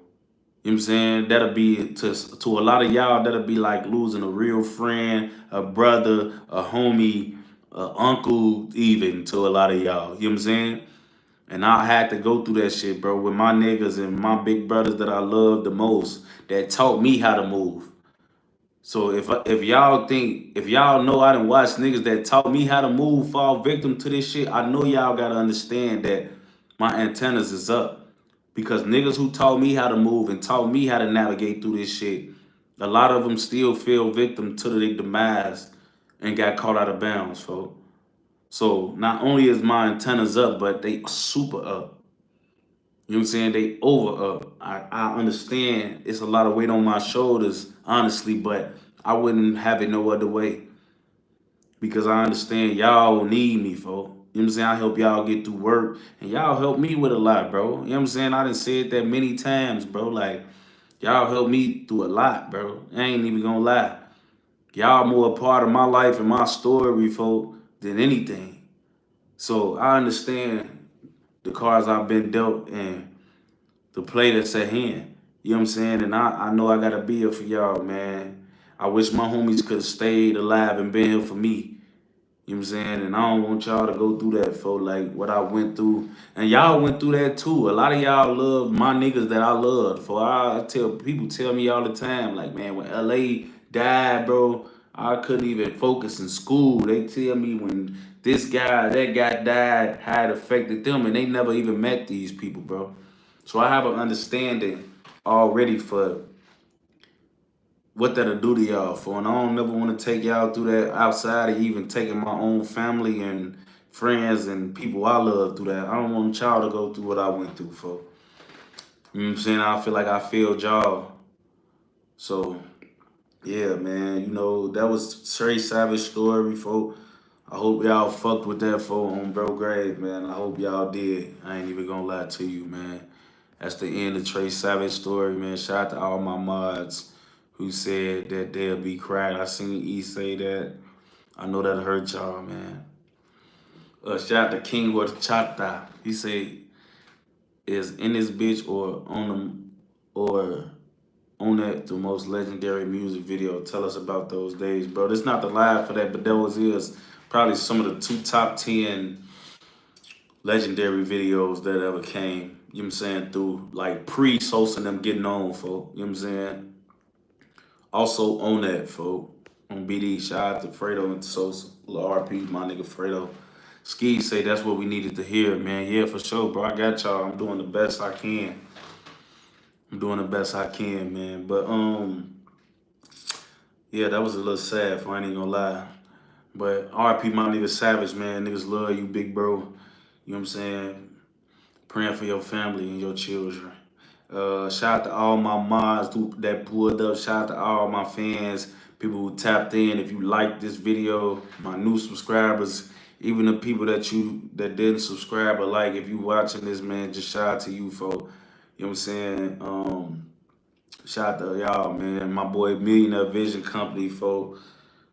what I'm saying? That'll be to a lot of y'all, that'll be like losing a real friend, a brother, a homie, a uncle, even to a lot of y'all. You know what I'm saying? And I had to go through that shit, bro, with my niggas and my big brothers that I love the most, that taught me how to move. So if y'all know I done watch niggas that taught me how to move, fall victim to this shit, I know y'all gotta understand that my antennas is up. Because niggas who taught me how to move and taught me how to navigate through this shit, a lot of them still fell victim to their demise and got caught out of bounds, folks. So not only is my antennas up, but they super up. You know what I'm saying? They over up. I understand it's a lot of weight on my shoulders, honestly, but I wouldn't have it no other way. Because I understand y'all need me, folks. You know what I'm saying? I help y'all get through work. And y'all help me with a lot, bro. You know what I'm saying? I done said that many times, bro. Like, y'all help me through a lot, bro. I ain't even gonna lie. Y'all more a part of my life and my story, folk, than anything. So I understand the cards I've been dealt and the play that's at hand. You know what I'm saying? And I know I gotta be here for y'all, man. I wish my homies could have stayed alive and been here for me. You know what I'm saying? And I don't want y'all to go through that, for like what I went through. And y'all went through that too. A lot of y'all love my niggas that I loved. For I tell people tell me all the time, like, man, when LA died, bro, I couldn't even focus in school. They tell me when this guy, that guy died, how it affected them, and they never even met these people, bro. So I have an understanding already for what that'll do to y'all for. And I don't never want to take y'all through that outside of even taking my own family and friends and people I love through that. I don't want y'all to go through what I went through for. You know what I'm saying? I feel like I failed y'all. So, yeah, man, you know, that was Trey Savage story, folk. I hope y'all fucked with that, folk, on Bro Grave, man. I hope y'all did. I ain't even gonna lie to you, man. That's the end of Trey Savage story, man. Shout out to all my mods who said that they'll be crying. I seen E say that. I know that hurt y'all, man. Shout out to King Chata. He said, is in this bitch or on them or on that the most legendary music video. Tell us about those days, bro. It's not the live for that, but those is probably some of the top 10 legendary videos that ever came. You know what I'm saying? Through like pre-Sosa and them getting on, folk. You know what I'm saying? Also on that, folk. On BD, shout out to Fredo and Sosa. Little RP, my nigga Fredo. Ski say that's what we needed to hear, man. Yeah, for sure, bro. I got y'all. I'm doing the best I can. I'm doing the best I can, man. But yeah, that was a little sad, for I ain't gonna lie. But RP, my nigga Savage, man. Niggas love you, big bro. You know what I'm saying? Praying for your family and your children. Shout out to all my mods that pulled up. Shout out to all my fans, people who tapped in. If you like this video, my new subscribers, even the people that didn't subscribe or like, if you watching this, man, just shout out to you, folks. You know what I'm saying? Shout out to y'all, man. My boy Millionaire Vision Company, folks.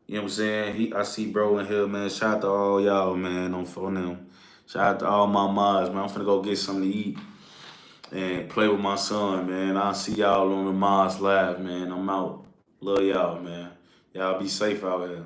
You know what I'm saying? I see bro in here, man. Shout out to all y'all, man, on phone them. Shout out to all my mods, man. I'm finna go get something to eat and play with my son, man. I'll see y'all on the Mods Live, man. I'm out. Love y'all, man. Y'all be safe out here.